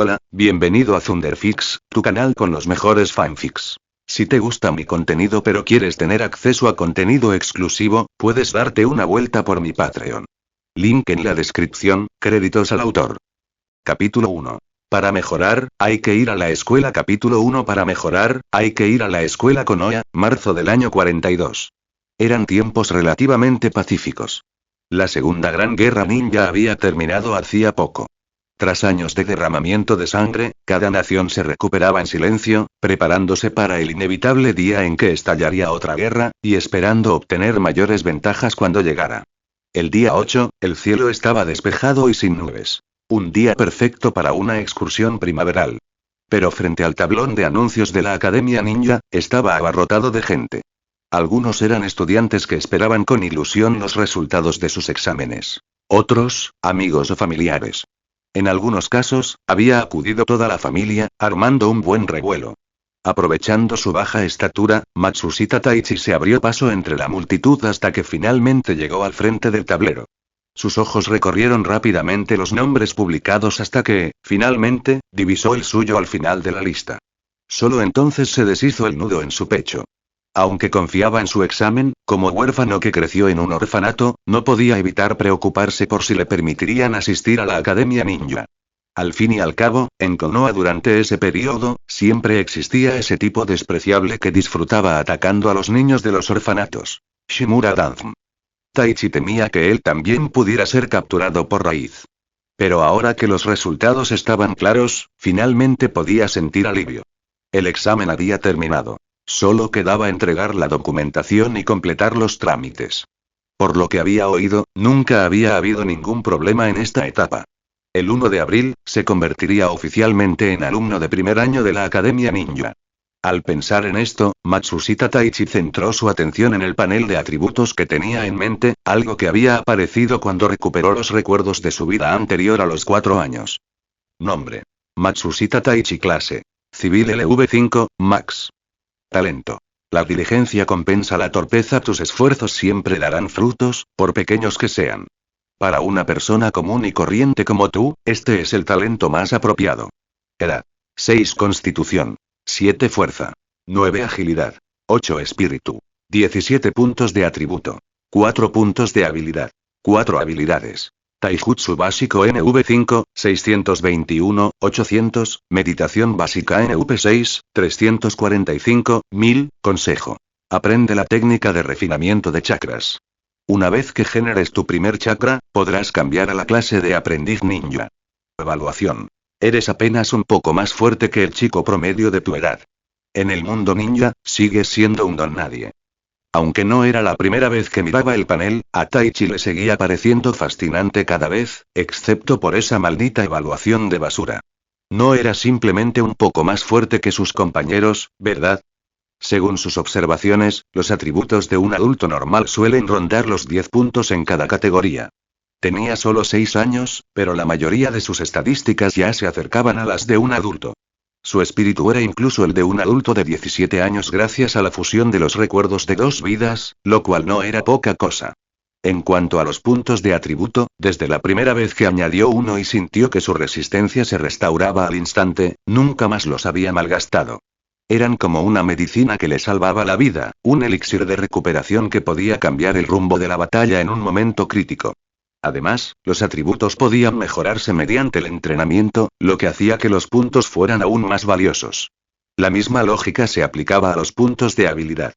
Hola, bienvenido a Thunderfix, tu canal con los mejores fanfics. Si te gusta mi contenido pero quieres tener acceso a contenido exclusivo, puedes darte una vuelta por mi Patreon. Link en la descripción, créditos al autor. Capítulo 1. Para mejorar, hay que ir a la escuela. Capítulo 1. Para mejorar, hay que ir a la escuela. Konoha, marzo del año 42. Eran tiempos relativamente pacíficos. La Segunda Gran Guerra Ninja había terminado hacía poco. Tras años de derramamiento de sangre, cada nación se recuperaba en silencio, preparándose para el inevitable día en que estallaría otra guerra, y esperando obtener mayores ventajas cuando llegara. El día 8, el cielo estaba despejado y sin nubes. Un día perfecto para una excursión primaveral. Pero frente al tablón de anuncios de la Academia Ninja, estaba abarrotado de gente. Algunos eran estudiantes que esperaban con ilusión los resultados de sus exámenes. Otros, amigos o familiares. En algunos casos, había acudido toda la familia, armando un buen revuelo. Aprovechando su baja estatura, Matsushita Taichi se abrió paso entre la multitud hasta que finalmente llegó al frente del tablero. Sus ojos recorrieron rápidamente los nombres publicados hasta que, finalmente, divisó el suyo al final de la lista. Solo entonces se deshizo el nudo en su pecho. Aunque confiaba en su examen, como huérfano que creció en un orfanato, no podía evitar preocuparse por si le permitirían asistir a la Academia Ninja. Al fin y al cabo, en Konoha durante ese periodo, siempre existía ese tipo despreciable que disfrutaba atacando a los niños de los orfanatos. Shimura Danzm. Taichi temía que él también pudiera ser capturado por raíz. Pero ahora que los resultados estaban claros, finalmente podía sentir alivio. El examen había terminado. Solo quedaba entregar la documentación y completar los trámites. Por lo que había oído, nunca había habido ningún problema en esta etapa. El 1 de abril, se convertiría oficialmente en alumno de primer año de la Academia Ninja. Al pensar en esto, Matsushita Taichi centró su atención en el panel de atributos que tenía en mente, algo que había aparecido cuando recuperó los recuerdos de su vida anterior a los 4 años. Nombre. Matsushita Taichi. Clase. Civil LV5, Max. Talento. La diligencia compensa la torpeza. Tus esfuerzos siempre darán frutos, por pequeños que sean. Para una persona común y corriente como tú, este es el talento más apropiado. Edad. 6 Constitución. 7 Fuerza. 9 Agilidad. 8 Espíritu. 17 puntos de atributo. 4 puntos de habilidad. 4 habilidades. Taijutsu básico NV5, 621, 800, meditación básica NV6, 345, 1000, consejo. Aprende la técnica de refinamiento de chakras. Una vez que generes tu primer chakra, podrás cambiar a la clase de aprendiz ninja. Evaluación. Eres apenas un poco más fuerte que el chico promedio de tu edad. En el mundo ninja, sigues siendo un don nadie. Aunque no era la primera vez que miraba el panel, a Taichi le seguía pareciendo fascinante cada vez, excepto por esa maldita evaluación de basura. No era simplemente un poco más fuerte que sus compañeros, ¿verdad? Según sus observaciones, los atributos de un adulto normal suelen rondar los 10 puntos en cada categoría. Tenía solo 6 años, pero la mayoría de sus estadísticas ya se acercaban a las de un adulto. Su espíritu era incluso el de un adulto de 17 años gracias a la fusión de los recuerdos de 2 vidas, lo cual no era poca cosa. En cuanto a los puntos de atributo, desde la primera vez que añadió uno y sintió que su resistencia se restauraba al instante, nunca más los había malgastado. Eran como una medicina que le salvaba la vida, un elixir de recuperación que podía cambiar el rumbo de la batalla en un momento crítico. Además, los atributos podían mejorarse mediante el entrenamiento, lo que hacía que los puntos fueran aún más valiosos. La misma lógica se aplicaba a los puntos de habilidad.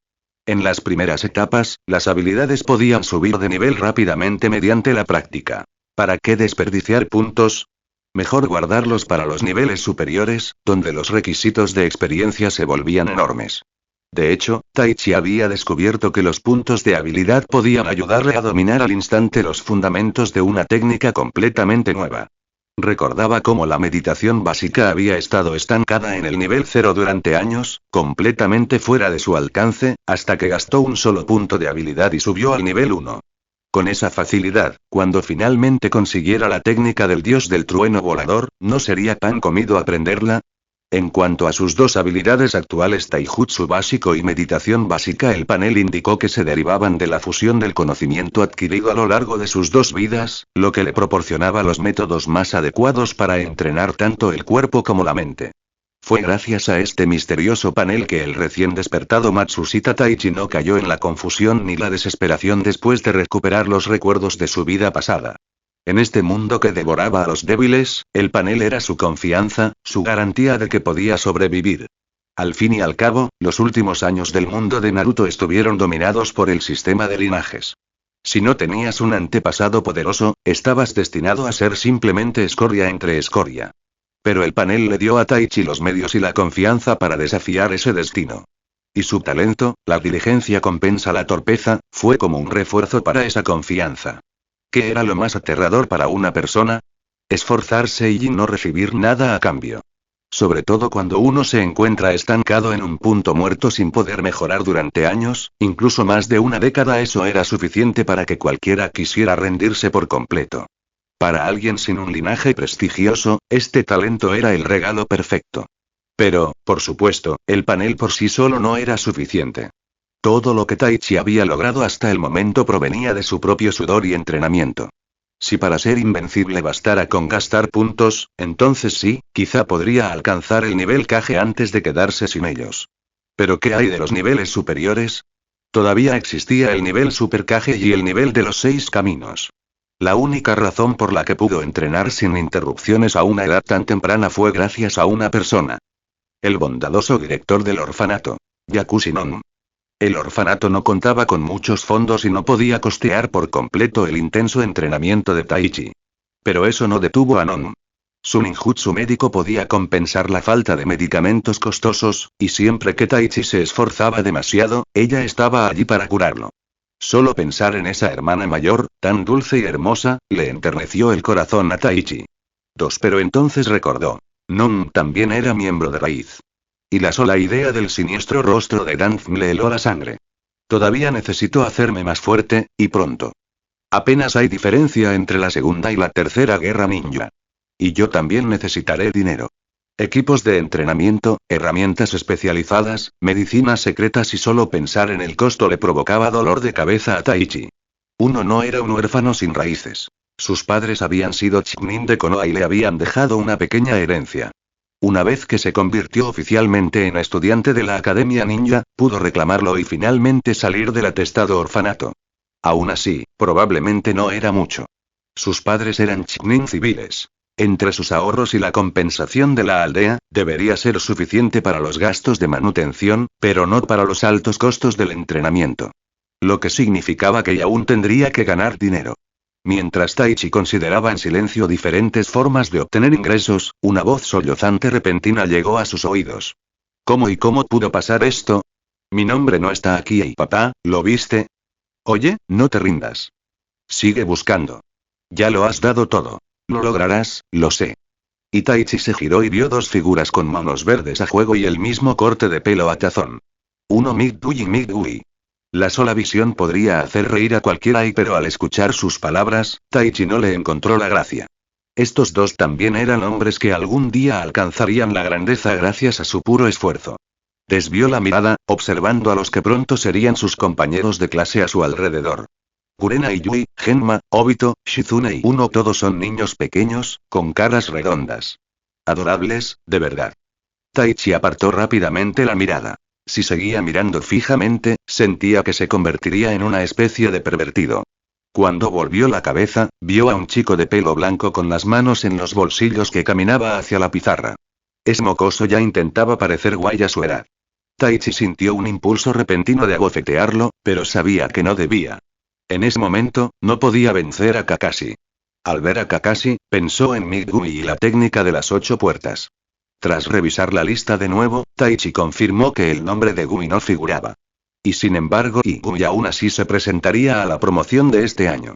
En las primeras etapas, las habilidades podían subir de nivel rápidamente mediante la práctica. ¿Para qué desperdiciar puntos? Mejor guardarlos para los niveles superiores, donde los requisitos de experiencia se volvían enormes. De hecho, Taichi había descubierto que los puntos de habilidad podían ayudarle a dominar al instante los fundamentos de una técnica completamente nueva. Recordaba cómo la meditación básica había estado estancada en el nivel 0 durante años, completamente fuera de su alcance, hasta que gastó un solo punto de habilidad y subió al nivel 1. Con esa facilidad, cuando finalmente consiguiera la técnica del dios del trueno volador, ¿no sería pan comido aprenderla? En cuanto a sus dos habilidades actuales, Taijutsu básico y meditación básica, el panel indicó que se derivaban de la fusión del conocimiento adquirido a lo largo de sus dos vidas, lo que le proporcionaba los métodos más adecuados para entrenar tanto el cuerpo como la mente. Fue gracias a este misterioso panel que el recién despertado Matsushita Taichi no cayó en la confusión ni la desesperación después de recuperar los recuerdos de su vida pasada. En este mundo que devoraba a los débiles, el panel era su confianza, su garantía de que podía sobrevivir. Al fin y al cabo, los últimos años del mundo de Naruto estuvieron dominados por el sistema de linajes. Si no tenías un antepasado poderoso, estabas destinado a ser simplemente escoria entre escoria. Pero el panel le dio a Taichi los medios y la confianza para desafiar ese destino. Y su talento, la diligencia compensa la torpeza, fue como un refuerzo para esa confianza. ¿Qué era lo más aterrador para una persona? Esforzarse y no recibir nada a cambio. Sobre todo cuando uno se encuentra estancado en un punto muerto sin poder mejorar durante años, incluso más de una década, eso era suficiente para que cualquiera quisiera rendirse por completo. Para alguien sin un linaje prestigioso, este talento era el regalo perfecto. Pero, por supuesto, el panel por sí solo no era suficiente. Todo lo que Taichi había logrado hasta el momento provenía de su propio sudor y entrenamiento. Si para ser invencible bastara con gastar puntos, entonces sí, quizá podría alcanzar el nivel Kage antes de quedarse sin ellos. ¿Pero qué hay de los niveles superiores? Todavía existía el nivel Super Kage y el nivel de los 6 caminos. La única razón por la que pudo entrenar sin interrupciones a una edad tan temprana fue gracias a una persona. El bondadoso director del orfanato, Yakushinon. El orfanato no contaba con muchos fondos y no podía costear por completo el intenso entrenamiento de Taichi. Pero eso no detuvo a Non. Su ninjutsu médico podía compensar la falta de medicamentos costosos, y siempre que Taichi se esforzaba demasiado, ella estaba allí para curarlo. Solo pensar en esa hermana mayor, tan dulce y hermosa, le enterneció el corazón a Taichi. Pero entonces recordó. Non también era miembro de Raíz. Y la sola idea del siniestro rostro de Danzm le heló la sangre. Todavía necesito hacerme más fuerte, y pronto. Apenas hay diferencia entre la segunda y la tercera guerra ninja. Y yo también necesitaré dinero. Equipos de entrenamiento, herramientas especializadas, medicinas secretas, y solo pensar en el costo le provocaba dolor de cabeza a Taichi. Uno no era un huérfano sin raíces. Sus padres habían sido Chunin de Konoha y le habían dejado una pequeña herencia. Una vez que se convirtió oficialmente en estudiante de la Academia Ninja, pudo reclamarlo y finalmente salir del atestado orfanato. Aún así, probablemente no era mucho. Sus padres eran Chunin civiles. Entre sus ahorros y la compensación de la aldea, debería ser suficiente para los gastos de manutención, pero no para los altos costos del entrenamiento. Lo que significaba que aún tendría que ganar dinero. Mientras Taichi consideraba en silencio diferentes formas de obtener ingresos, una voz sollozante repentina llegó a sus oídos. ¿Cómo pudo pasar esto? Mi nombre no está aquí, y papá, ¿lo viste? Oye, no te rindas. Sigue buscando. Ya lo has dado todo. Lo lograrás, lo sé. Y Taichi se giró y vio dos figuras con manos verdes a juego y el mismo corte de pelo a tazón. Uno Migdui y Migdui. La sola visión podría hacer reír a cualquiera, pero al escuchar sus palabras, Taichi no le encontró la gracia. Estos dos también eran hombres que algún día alcanzarían la grandeza gracias a su puro esfuerzo. Desvió la mirada, observando a los que pronto serían sus compañeros de clase a su alrededor. Kurena y Yui, Genma, Obito, Shizune y Uno, todos son niños pequeños, con caras redondas. Adorables, de verdad. Taichi apartó rápidamente la mirada. Si seguía mirando fijamente, sentía que se convertiría en una especie de pervertido. Cuando volvió la cabeza, vio a un chico de pelo blanco con las manos en los bolsillos que caminaba hacia la pizarra. Es mocoso, ya intentaba parecer guay a su edad. Taichi sintió un impulso repentino de abofetearlo, pero sabía que no debía. En ese momento, no podía vencer a Kakashi. Al ver a Kakashi, pensó en Migui y la técnica de las 8 puertas. Tras revisar la lista de nuevo, Taichi confirmó que el nombre de Gumi no figuraba. Y sin embargo, Gumi aún así se presentaría a la promoción de este año.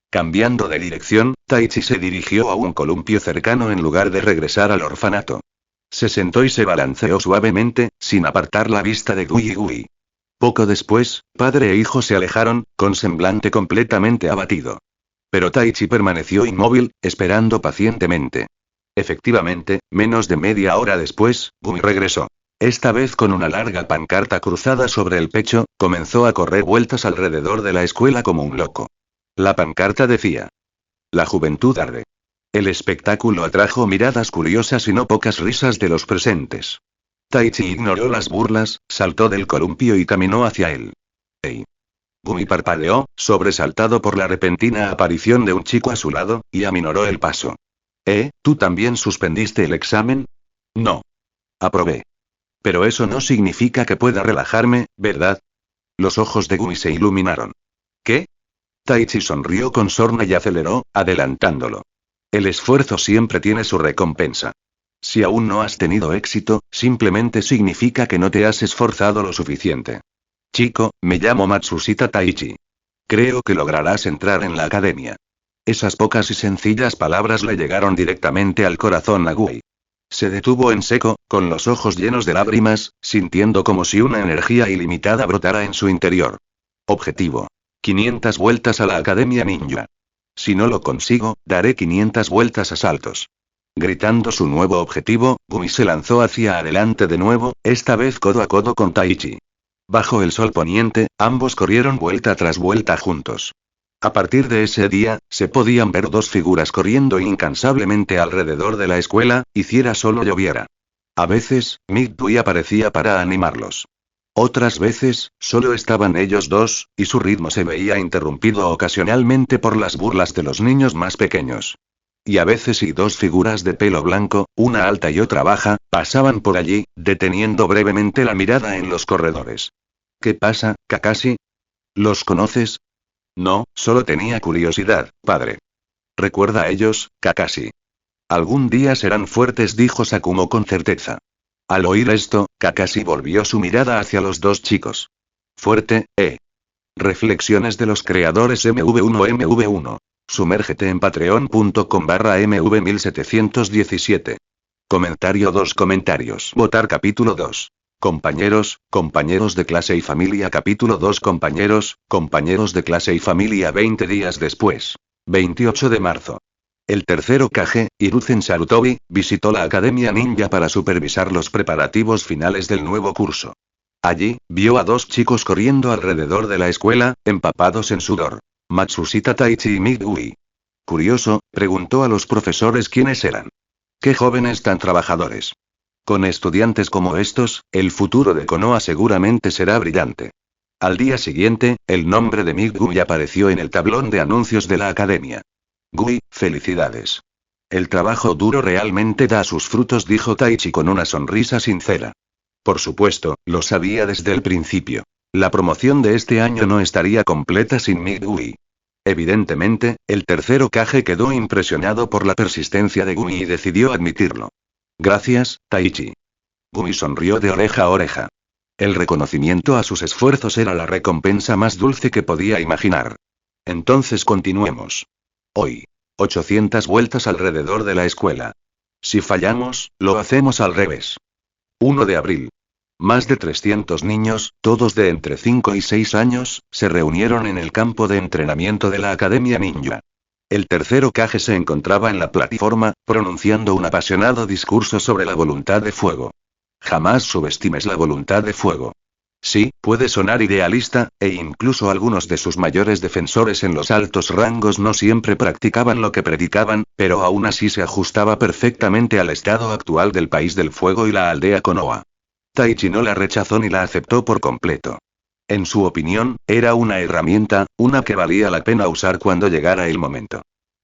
Cambiando de dirección, Taichi se dirigió a un columpio cercano en lugar de regresar al orfanato. Se sentó y se balanceó suavemente, sin apartar la vista de Gui. Poco después, padre e hijo se alejaron, con semblante completamente abatido. Pero Taichi permaneció inmóvil, esperando pacientemente. Efectivamente, menos de media hora después, Gumi regresó. Esta vez con una larga pancarta cruzada sobre el pecho, comenzó a correr vueltas alrededor de la escuela como un loco. La pancarta decía: La juventud arde. El espectáculo atrajo miradas curiosas y no pocas risas de los presentes. Taichi ignoró las burlas, saltó del columpio y caminó hacia él. ¡Ey! Gumi parpadeó, sobresaltado por la repentina aparición de un chico a su lado, y aminoró el paso. ¿Tú también suspendiste el examen? No. Aprobé. Pero eso no significa que pueda relajarme, ¿verdad? Los ojos de Gumi se iluminaron. ¿Qué? Taichi sonrió con sorna y aceleró, adelantándolo. El esfuerzo siempre tiene su recompensa. Si aún no has tenido éxito, simplemente significa que no te has esforzado lo suficiente. Chico, me llamo Matsushita Taichi. Creo que lograrás entrar en la academia. Esas pocas y sencillas palabras le llegaron directamente al corazón a Gui. Se detuvo en seco, con los ojos llenos de lágrimas, sintiendo como si una energía ilimitada brotara en su interior. Objetivo: 500 vueltas a la Academia Ninja. Si no lo consigo, daré 500 vueltas a saltos. Gritando su nuevo objetivo, Gumi se lanzó hacia adelante de nuevo, esta vez codo a codo con Taichi. Bajo el sol poniente, ambos corrieron vuelta tras vuelta juntos. A partir de ese día, se podían ver dos figuras corriendo incansablemente alrededor de la escuela, hiciera sol o lloviera. A veces, Midway aparecía para animarlos. Otras veces, solo estaban ellos dos, y su ritmo se veía interrumpido ocasionalmente por las burlas de los niños más pequeños. Y a veces dos figuras de pelo blanco, una alta y otra baja, pasaban por allí, deteniendo brevemente la mirada en los corredores. ¿Qué pasa, Kakashi? ¿Los conoces? No, solo tenía curiosidad, padre. Recuerda a ellos, Kakashi. Algún día serán fuertes, dijo Sakumo con certeza. Al oír esto, Kakashi volvió su mirada hacia los dos chicos. Fuerte, Reflexiones de los creadores MV1. Sumérgete en patreon.com/mv1717. Comentario 2 comentarios. Votar capítulo 2. Compañeros de clase y familia capítulo 2. Compañeros de clase y familia 20 días después. 28 de marzo. El tercer Hokage, Hiruzen Sarutobi, visitó la Academia Ninja para supervisar los preparativos finales del nuevo curso. Allí, vio a dos chicos corriendo alrededor de la escuela, empapados en sudor. Matsushita Taichi y Midway. Curioso, preguntó a los profesores quiénes eran. ¡Qué jóvenes tan trabajadores! Con estudiantes como estos, el futuro de Konoha seguramente será brillante. Al día siguiente, el nombre de Midway apareció en el tablón de anuncios de la academia. Gui, felicidades. El trabajo duro realmente da sus frutos, dijo Taichi con una sonrisa sincera. Por supuesto, lo sabía desde el principio. La promoción de este año no estaría completa sin Midway. Evidentemente, el tercer Hokage quedó impresionado por la persistencia de Gumi y decidió admitirlo. Gracias, Taichi. Gumi sonrió de oreja a oreja. El reconocimiento a sus esfuerzos era la recompensa más dulce que podía imaginar. Entonces continuemos. Hoy. 800 vueltas alrededor de la escuela. Si fallamos, lo hacemos al revés. 1 de abril. Más de 300 niños, todos de entre 5 y 6 años, se reunieron en el campo de entrenamiento de la Academia Ninja. El tercer Hokage se encontraba en la plataforma, pronunciando un apasionado discurso sobre la voluntad de fuego. Jamás subestimes la voluntad de fuego. Sí, puede sonar idealista, e incluso algunos de sus mayores defensores en los altos rangos no siempre practicaban lo que predicaban, pero aún así se ajustaba perfectamente al estado actual del país del fuego y la aldea Konoha. Taichi no la rechazó ni la aceptó por completo. En su opinión, era una herramienta, una que valía la pena usar cuando llegara el momento.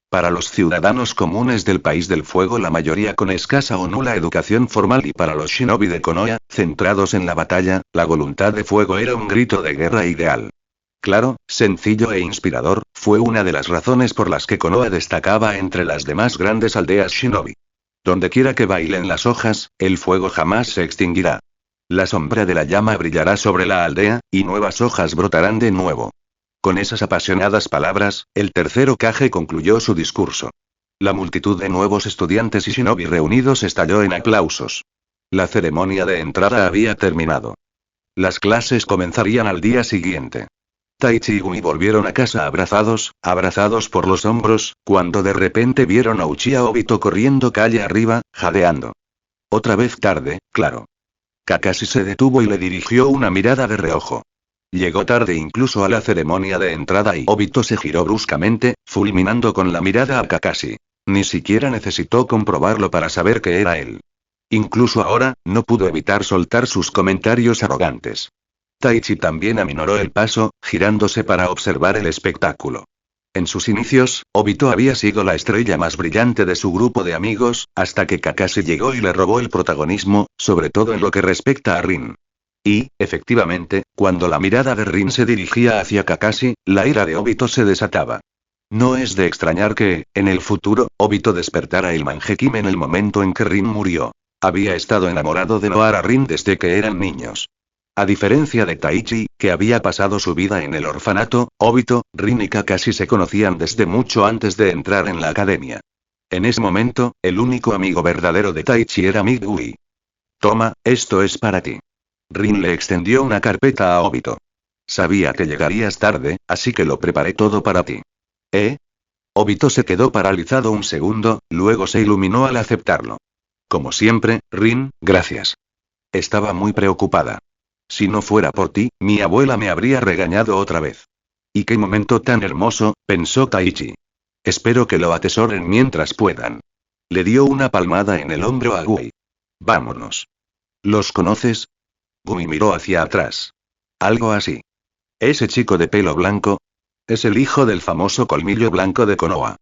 Para los ciudadanos comunes del país del fuego, la mayoría con escasa o nula educación formal, y para los shinobi de Konoha, centrados en la batalla, la voluntad de fuego era un grito de guerra ideal. Claro, sencillo e inspirador, fue una de las razones por las que Konoha destacaba entre las demás grandes aldeas shinobi. Dondequiera que bailen las hojas, el fuego jamás se extinguirá. La sombra de la llama brillará sobre la aldea, y nuevas hojas brotarán de nuevo. Con esas apasionadas palabras, el tercer Hokage concluyó su discurso. La multitud de nuevos estudiantes y shinobi reunidos estalló en aplausos. La ceremonia de entrada había terminado. Las clases comenzarían al día siguiente. Taichi y Gumi volvieron a casa abrazados por los hombros, cuando de repente vieron a Uchiha Obito corriendo calle arriba, jadeando. Otra vez tarde, claro. Kakashi se detuvo y le dirigió una mirada de reojo. Llegó tarde incluso a la ceremonia de entrada y Obito se giró bruscamente, fulminando con la mirada a Kakashi. Ni siquiera necesitó comprobarlo para saber que era él. Incluso ahora, no pudo evitar soltar sus comentarios arrogantes. Taichi también aminoró el paso, girándose para observar el espectáculo. En sus inicios, Obito había sido la estrella más brillante de su grupo de amigos, hasta que Kakashi llegó y le robó el protagonismo, sobre todo en lo que respecta a Rin. Y, efectivamente, cuando la mirada de Rin se dirigía hacia Kakashi, la ira de Obito se desataba. No es de extrañar que, en el futuro, Obito despertara el Mangekyou en el momento en que Rin murió. Había estado enamorado de Noara Rin desde que eran niños. A diferencia de Taichi, que había pasado su vida en el orfanato, Obito, Rin y Kakashi se conocían desde mucho antes de entrar en la academia. En ese momento, el único amigo verdadero de Taichi era Midway. Toma, esto es para ti. Rin le extendió una carpeta a Obito. Sabía que llegarías tarde, así que lo preparé todo para ti. ¿Eh? Obito se quedó paralizado un segundo, luego se iluminó al aceptarlo. Como siempre, Rin, gracias. Estaba muy preocupada. Si no fuera por ti, mi abuela me habría regañado otra vez. Y qué momento tan hermoso, pensó Taichi. Espero que lo atesoren mientras puedan. Le dio una palmada en el hombro a Gui. Vámonos. ¿Los conoces? Gui miró hacia atrás. Algo así. Ese chico de pelo blanco. Es el hijo del famoso colmillo blanco de Konoha.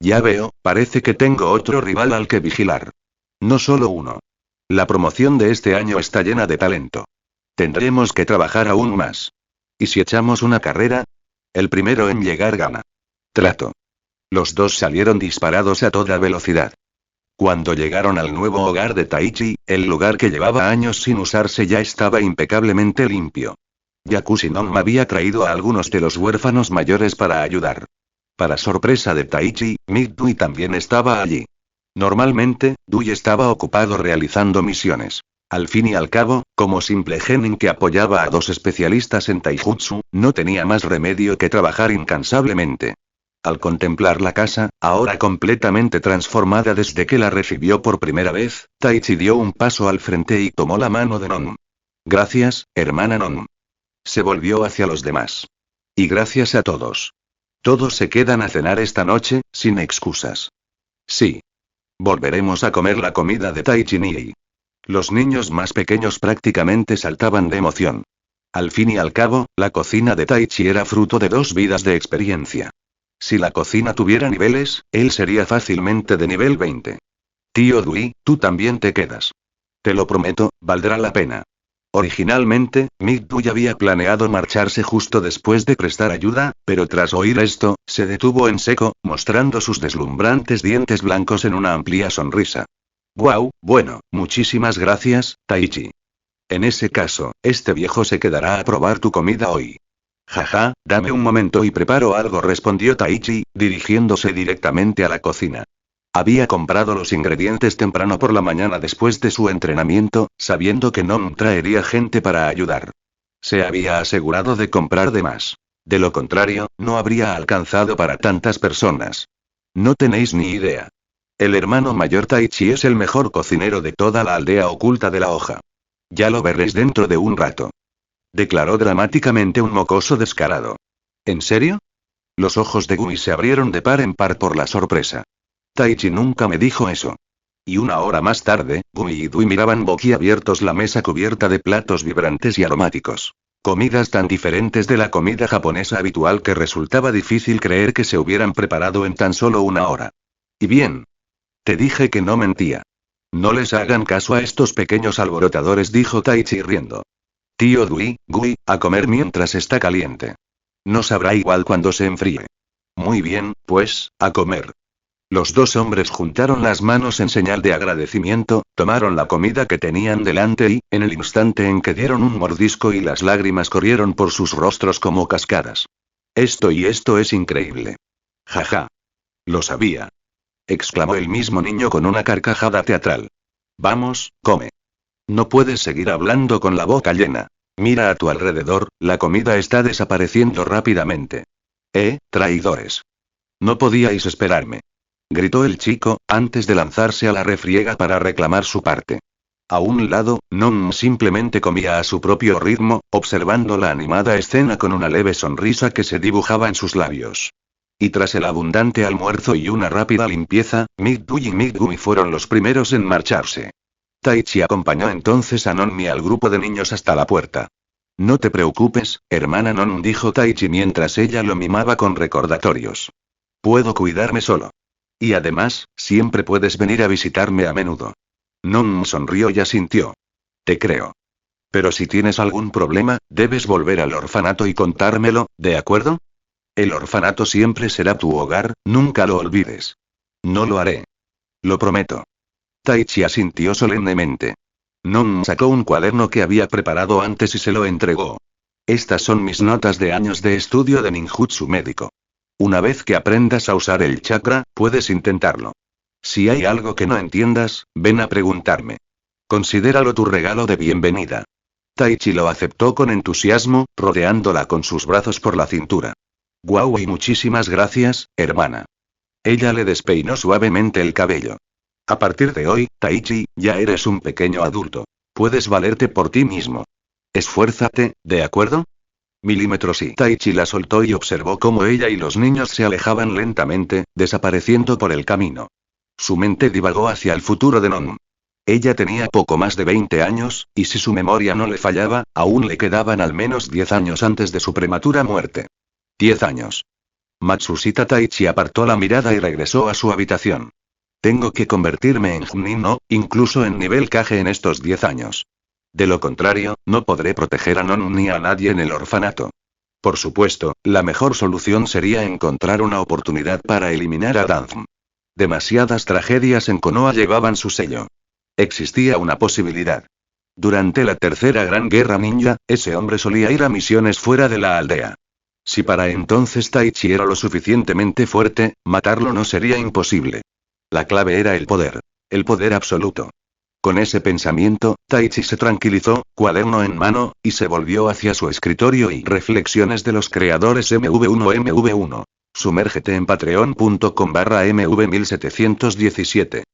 Ya veo, parece que tengo otro rival al que vigilar. No solo uno. La promoción de este año está llena de talento. Tendremos que trabajar aún más. ¿Y si echamos una carrera? El primero en llegar gana. Trato. Los dos salieron disparados a toda velocidad. Cuando llegaron al nuevo hogar de Taichi, el lugar que llevaba años sin usarse ya estaba impecablemente limpio. Yakushi-non había traído a algunos de los huérfanos mayores para ayudar. Para sorpresa de Taichi, Midway también estaba allí. Normalmente, Dui estaba ocupado realizando misiones. Al fin y al cabo, como simple genin que apoyaba a dos especialistas en taijutsu, no tenía más remedio que trabajar incansablemente. Al contemplar la casa, ahora completamente transformada desde que la recibió por primera vez, Taichi dio un paso al frente y tomó la mano de Non. Gracias, hermana Non. Se volvió hacia los demás. Y gracias a todos. Todos se quedan a cenar esta noche, sin excusas. Sí. Volveremos a comer la comida de Taichi Nii. Los niños más pequeños prácticamente saltaban de emoción. Al fin y al cabo, la cocina de Taichi era fruto de 2 vidas de experiencia. Si la cocina tuviera niveles, él sería fácilmente de nivel 20. Tío Dui, tú también te quedas. Te lo prometo, valdrá la pena. Originalmente, Midway había planeado marcharse justo después de prestar ayuda, pero tras oír esto, se detuvo en seco, mostrando sus deslumbrantes dientes blancos en una amplia sonrisa. Guau, bueno, muchísimas gracias, Taichi. En ese caso, este viejo se quedará a probar tu comida hoy. Jaja, dame un momento y preparo algo, respondió Taichi, dirigiéndose directamente a la cocina. Había comprado los ingredientes temprano por la mañana después de su entrenamiento, sabiendo que Non traería gente para ayudar. Se había asegurado de comprar de más. De lo contrario, no habría alcanzado para tantas personas. No tenéis ni idea. El hermano mayor Taichi es el mejor cocinero de toda la aldea oculta de la hoja. Ya lo veréis dentro de un rato. Declaró dramáticamente un mocoso descarado. ¿En serio? Los ojos de Gumi se abrieron de par en par por la sorpresa. Taichi nunca me dijo eso. Y una hora más tarde, Gumi y Dui miraban boquiabiertos la mesa cubierta de platos vibrantes y aromáticos. Comidas tan diferentes de la comida japonesa habitual que resultaba difícil creer que se hubieran preparado en tan solo una hora. Y bien. Te dije que no mentía. No les hagan caso a estos pequeños alborotadores, dijo Taichi riendo. Tío Dui, Gui, a comer mientras está caliente. No sabrá igual cuando se enfríe. Muy bien, pues, a comer. Los dos hombres juntaron las manos en señal de agradecimiento, tomaron la comida que tenían delante y, en el instante en que dieron un mordisco y las lágrimas corrieron por sus rostros como cascadas. Esto es increíble. Jaja. Lo sabía. Exclamó el mismo niño con una carcajada teatral. Vamos, come. No puedes seguir hablando con la boca llena. Mira a tu alrededor, la comida está desapareciendo rápidamente. Traidores. No podíais esperarme. Gritó el chico, antes de lanzarse a la refriega para reclamar su parte. A un lado, Non simplemente comía a su propio ritmo, observando la animada escena con una leve sonrisa que se dibujaba en sus labios. Y tras el abundante almuerzo y una rápida limpieza, Migdu y Migumi fueron los primeros en marcharse. Taichi acompañó entonces a Non y al grupo de niños hasta la puerta. No te preocupes, hermana Non, dijo Taichi mientras ella lo mimaba con recordatorios. Puedo cuidarme solo. Y además, siempre puedes venir a visitarme a menudo. Non sonrió y asintió. Te creo. Pero si tienes algún problema, debes volver al orfanato y contármelo, ¿de acuerdo? El orfanato siempre será tu hogar, nunca lo olvides. No lo haré. Lo prometo. Taichi asintió solemnemente. Non sacó un cuaderno que había preparado antes y se lo entregó. Estas son mis notas de años de estudio de ninjutsu médico. Una vez que aprendas a usar el chakra, puedes intentarlo. Si hay algo que no entiendas, ven a preguntarme. Considéralo tu regalo de bienvenida. Taichi lo aceptó con entusiasmo, rodeándola con sus brazos por la cintura. Guau y muchísimas gracias, hermana. Ella le despeinó suavemente el cabello. A partir de hoy, Taichi, ya eres un pequeño adulto. Puedes valerte por ti mismo. Esfuérzate, ¿de acuerdo? Milímetros y Taichi la soltó y observó cómo ella y los niños se alejaban lentamente, desapareciendo por el camino. Su mente divagó hacia el futuro de Non. Ella tenía poco más de 20 años, y si su memoria no le fallaba, aún le quedaban al menos 10 años antes de su prematura muerte. 10 años. Matsushita Taichi apartó la mirada y regresó a su habitación. Tengo que convertirme en Chunin no, incluso en nivel Kage en estos 10 años. De lo contrario, no podré proteger a Non ni a nadie en el orfanato. Por supuesto, la mejor solución sería encontrar una oportunidad para eliminar a Danzm. Demasiadas tragedias en Konoha llevaban su sello. Existía una posibilidad. Durante la tercera gran guerra ninja, ese hombre solía ir a misiones fuera de la aldea. Si para entonces Taichi era lo suficientemente fuerte, matarlo no sería imposible. La clave era el poder. El poder absoluto. Con ese pensamiento, Taichi se tranquilizó, cuaderno en mano, y se volvió hacia su escritorio y reflexiones de los creadores MV1. Sumérgete en patreon.com/mv1717.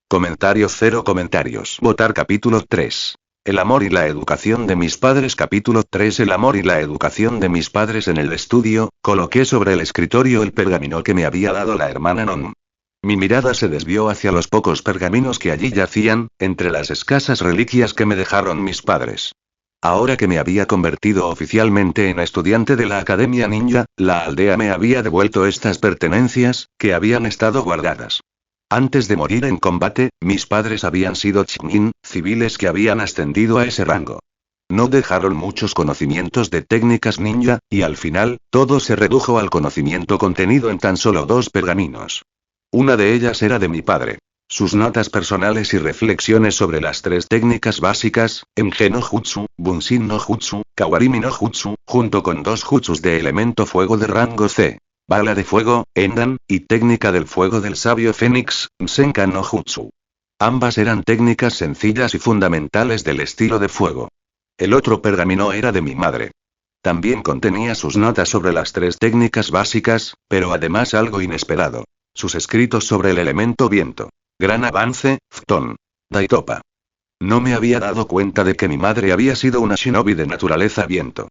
Comentario 0 comentarios. Votar capítulo 3. El amor y la educación de mis padres capítulo 3. El amor y la educación de mis padres. En el estudio, coloqué sobre el escritorio el pergamino que me había dado la hermana Non. Mi mirada se desvió hacia los pocos pergaminos que allí yacían, entre las escasas reliquias que me dejaron mis padres. Ahora que me había convertido oficialmente en estudiante de la Academia Ninja, la aldea me había devuelto estas pertenencias, que habían estado guardadas. Antes de morir en combate, mis padres habían sido Chunin, civiles que habían ascendido a ese rango. No dejaron muchos conocimientos de técnicas ninja, y al final, todo se redujo al conocimiento contenido en tan solo 2 pergaminos. Una de ellas era de mi padre. Sus notas personales y reflexiones sobre las 3 técnicas básicas, Engen no Jutsu, Bunshin no Jutsu, Kawarimi no Jutsu, junto con 2 jutsus de elemento fuego de rango C. Bala de fuego, Endan, y técnica del fuego del sabio Fénix, Senkan no Jutsu. Ambas eran técnicas sencillas y fundamentales del estilo de fuego. El otro pergamino era de mi madre. También contenía sus notas sobre las 3 técnicas básicas, pero además algo inesperado. Sus escritos sobre el elemento viento. Gran avance, Phton. Daitopa. No me había dado cuenta de que mi madre había sido una shinobi de naturaleza viento.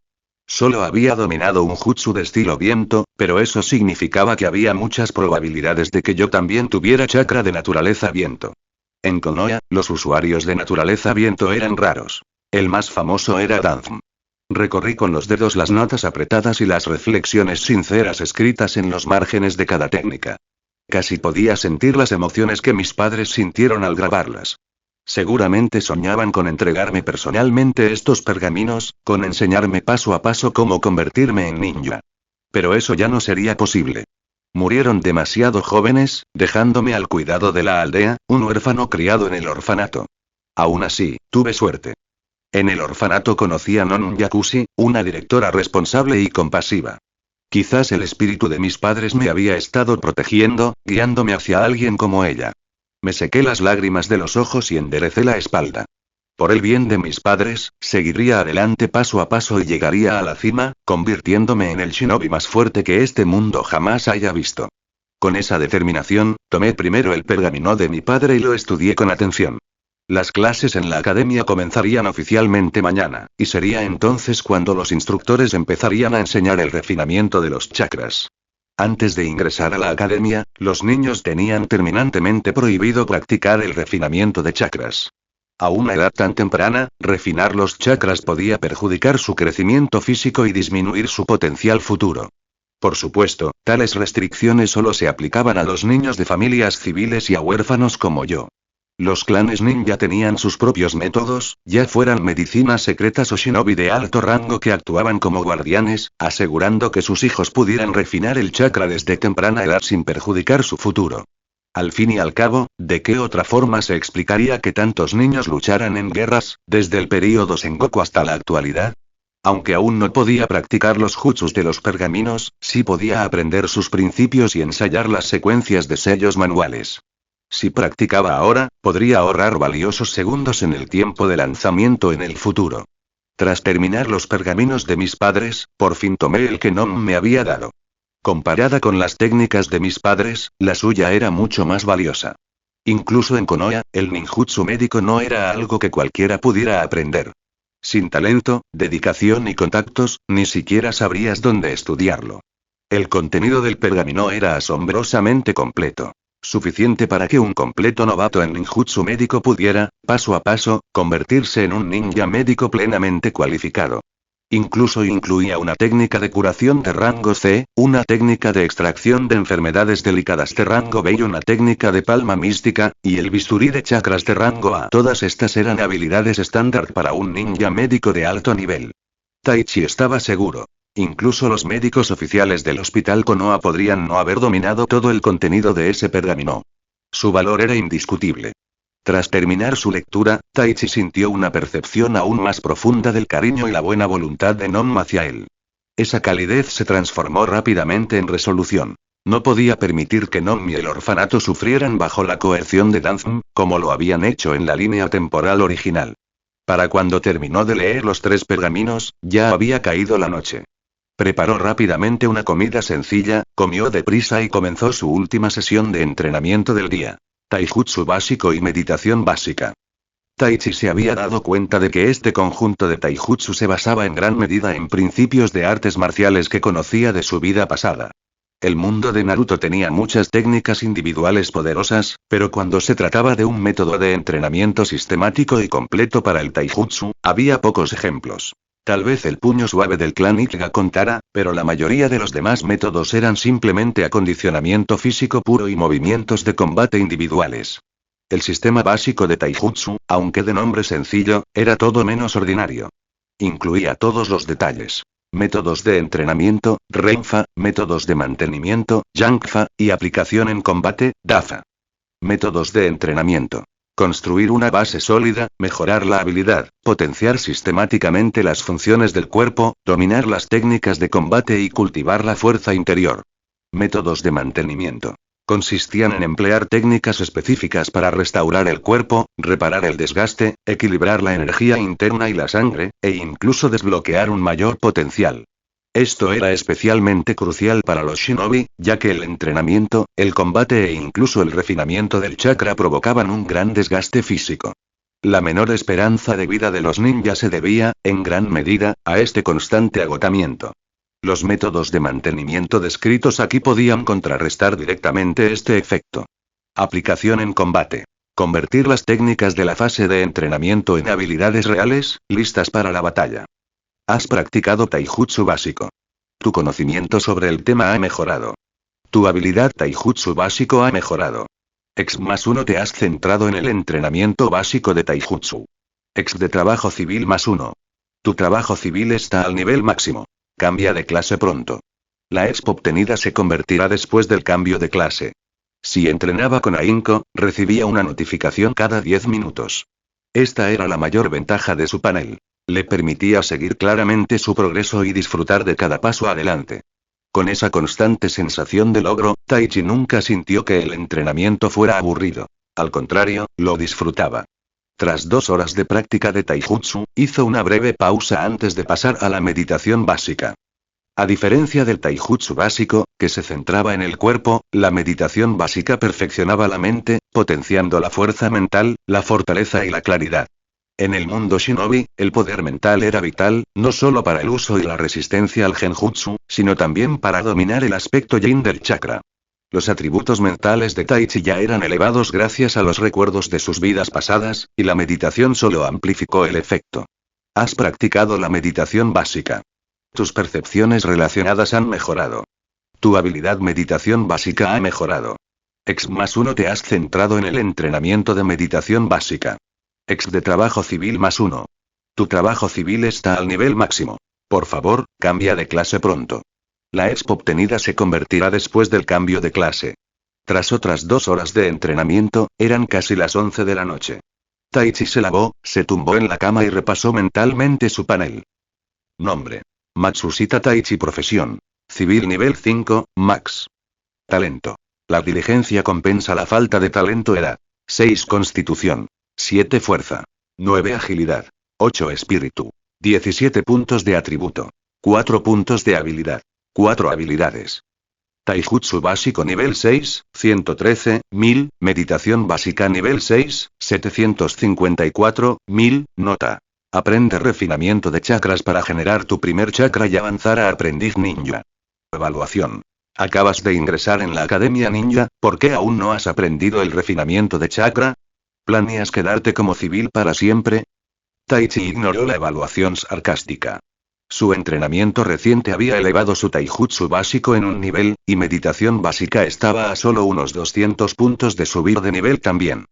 Solo había dominado un jutsu de estilo viento, pero eso significaba que había muchas probabilidades de que yo también tuviera chakra de naturaleza viento. En Konoha, los usuarios de naturaleza viento eran raros. El más famoso era Danzm. Recorrí con los dedos las notas apretadas y las reflexiones sinceras escritas en los márgenes de cada técnica. Casi podía sentir las emociones que mis padres sintieron al grabarlas. Seguramente soñaban con entregarme personalmente estos pergaminos, con enseñarme paso a paso cómo convertirme en ninja. Pero eso ya no sería posible. Murieron demasiado jóvenes, dejándome al cuidado de la aldea, un huérfano criado en el orfanato. Aún así, tuve suerte. En el orfanato conocí a Non Yakushi, una directora responsable y compasiva. Quizás el espíritu de mis padres me había estado protegiendo, guiándome hacia alguien como ella. Me sequé las lágrimas de los ojos y enderecé la espalda. Por el bien de mis padres, seguiría adelante paso a paso y llegaría a la cima, convirtiéndome en el shinobi más fuerte que este mundo jamás haya visto. Con esa determinación, tomé primero el pergamino de mi padre y lo estudié con atención. Las clases en la academia comenzarían oficialmente mañana, y sería entonces cuando los instructores empezarían a enseñar el refinamiento de los chakras. Antes de ingresar a la academia, los niños tenían terminantemente prohibido practicar el refinamiento de chakras. A una edad tan temprana, refinar los chakras podía perjudicar su crecimiento físico y disminuir su potencial futuro. Por supuesto, tales restricciones solo se aplicaban a los niños de familias civiles y a huérfanos como yo. Los clanes ninja tenían sus propios métodos, ya fueran medicinas secretas o shinobi de alto rango que actuaban como guardianes, asegurando que sus hijos pudieran refinar el chakra desde temprana edad sin perjudicar su futuro. Al fin y al cabo, ¿de qué otra forma se explicaría que tantos niños lucharan en guerras, desde el período Sengoku hasta la actualidad? Aunque aún no podía practicar los jutsus de los pergaminos, sí podía aprender sus principios y ensayar las secuencias de sellos manuales. Si practicaba ahora, podría ahorrar valiosos segundos en el tiempo de lanzamiento en el futuro. Tras terminar los pergaminos de mis padres, por fin tomé el que Nom me había dado. Comparada con las técnicas de mis padres, la suya era mucho más valiosa. Incluso en Konoha, el ninjutsu médico no era algo que cualquiera pudiera aprender. Sin talento, dedicación y contactos, ni siquiera sabrías dónde estudiarlo. El contenido del pergamino era asombrosamente completo. Suficiente para que un completo novato en ninjutsu médico pudiera, paso a paso, convertirse en un ninja médico plenamente cualificado. Incluso incluía una técnica de curación de rango C, una técnica de extracción de enfermedades delicadas de rango B y una técnica de palma mística, y el bisturí de chakras de rango A. Todas estas eran habilidades estándar para un ninja médico de alto nivel. Taichi estaba seguro. Incluso los médicos oficiales del hospital Konoha podrían no haber dominado todo el contenido de ese pergamino. Su valor era indiscutible. Tras terminar su lectura, Taichi sintió una percepción aún más profunda del cariño y la buena voluntad de Nom hacia él. Esa calidez se transformó rápidamente en resolución. No podía permitir que Nom y el orfanato sufrieran bajo la coerción de Danzum, como lo habían hecho en la línea temporal original. Para cuando terminó de leer los 3 pergaminos, ya había caído la noche. Preparó rápidamente una comida sencilla, comió deprisa y comenzó su última sesión de entrenamiento del día. Taijutsu básico y meditación básica. Taichi se había dado cuenta de que este conjunto de taijutsu se basaba en gran medida en principios de artes marciales que conocía de su vida pasada. El mundo de Naruto tenía muchas técnicas individuales poderosas, pero cuando se trataba de un método de entrenamiento sistemático y completo para el taijutsu, había pocos ejemplos. Tal vez el puño suave del clan Ichiga contara, pero la mayoría de los demás métodos eran simplemente acondicionamiento físico puro y movimientos de combate individuales. El sistema básico de taijutsu, aunque de nombre sencillo, era todo menos ordinario. Incluía todos los detalles. Métodos de entrenamiento, Renfa, métodos de mantenimiento, Jankfa, y aplicación en combate, Dafa. Métodos de entrenamiento. Construir una base sólida, mejorar la habilidad, potenciar sistemáticamente las funciones del cuerpo, dominar las técnicas de combate y cultivar la fuerza interior. Métodos de mantenimiento. Consistían en emplear técnicas específicas para restaurar el cuerpo, reparar el desgaste, equilibrar la energía interna y la sangre, e incluso desbloquear un mayor potencial. Esto era especialmente crucial para los shinobi, ya que el entrenamiento, el combate e incluso el refinamiento del chakra provocaban un gran desgaste físico. La menor esperanza de vida de los ninjas se debía, en gran medida, a este constante agotamiento. Los métodos de mantenimiento descritos aquí podían contrarrestar directamente este efecto. Aplicación en combate. Convertir las técnicas de la fase de entrenamiento en habilidades reales, listas para la batalla. Has practicado taijutsu básico. Tu conocimiento sobre el tema ha mejorado. Tu habilidad taijutsu básico ha mejorado. X+1 te has centrado en el entrenamiento básico de taijutsu. X de trabajo civil +1. Tu trabajo civil está al nivel máximo. Cambia de clase pronto. La expo obtenida se convertirá después del cambio de clase. Si entrenaba con ahínco, recibía una notificación cada 10 minutos. Esta era la mayor ventaja de su panel. Le permitía seguir claramente su progreso y disfrutar de cada paso adelante. Con esa constante sensación de logro, Taichi nunca sintió que el entrenamiento fuera aburrido. Al contrario, lo disfrutaba. Tras 2 horas de práctica de taijutsu, hizo una breve pausa antes de pasar a la meditación básica. A diferencia del taijutsu básico, que se centraba en el cuerpo, la meditación básica perfeccionaba la mente, potenciando la fuerza mental, la fortaleza y la claridad. En el mundo shinobi, el poder mental era vital, no solo para el uso y la resistencia al genjutsu, sino también para dominar el aspecto yin del chakra. Los atributos mentales de Taichi ya eran elevados gracias a los recuerdos de sus vidas pasadas, y la meditación solo amplificó el efecto. Has practicado la meditación básica. Tus percepciones relacionadas han mejorado. Tu habilidad meditación básica ha mejorado. X+1 te has centrado en el entrenamiento de meditación básica. X de trabajo civil +1. Tu trabajo civil está al nivel máximo. Por favor, cambia de clase pronto. La expo obtenida se convertirá después del cambio de clase. Tras otras 2 horas de entrenamiento, eran casi las 11 de la noche. Taichi se lavó, se tumbó en la cama y repasó mentalmente su panel. Nombre. Matsushita Taichi. Profesión. Civil nivel 5, Max. Talento. La diligencia compensa la falta de talento. Edad. 6 Constitución. 7 Fuerza. 9 Agilidad. 8 Espíritu. 17 puntos de atributo. 4 puntos de habilidad. 4 habilidades. Taijutsu básico nivel 6, 113.000, meditación básica nivel 6, 754.000, nota. Aprende refinamiento de chakras para generar tu primer chakra y avanzar a aprendiz ninja. Evaluación. Acabas de ingresar en la Academia Ninja, ¿por qué aún no has aprendido el refinamiento de chakra? ¿Planeas quedarte como civil para siempre? Taichi ignoró la evaluación sarcástica. Su entrenamiento reciente había elevado su taijutsu básico en un nivel, y meditación básica estaba a solo unos 200 puntos de subir de nivel también.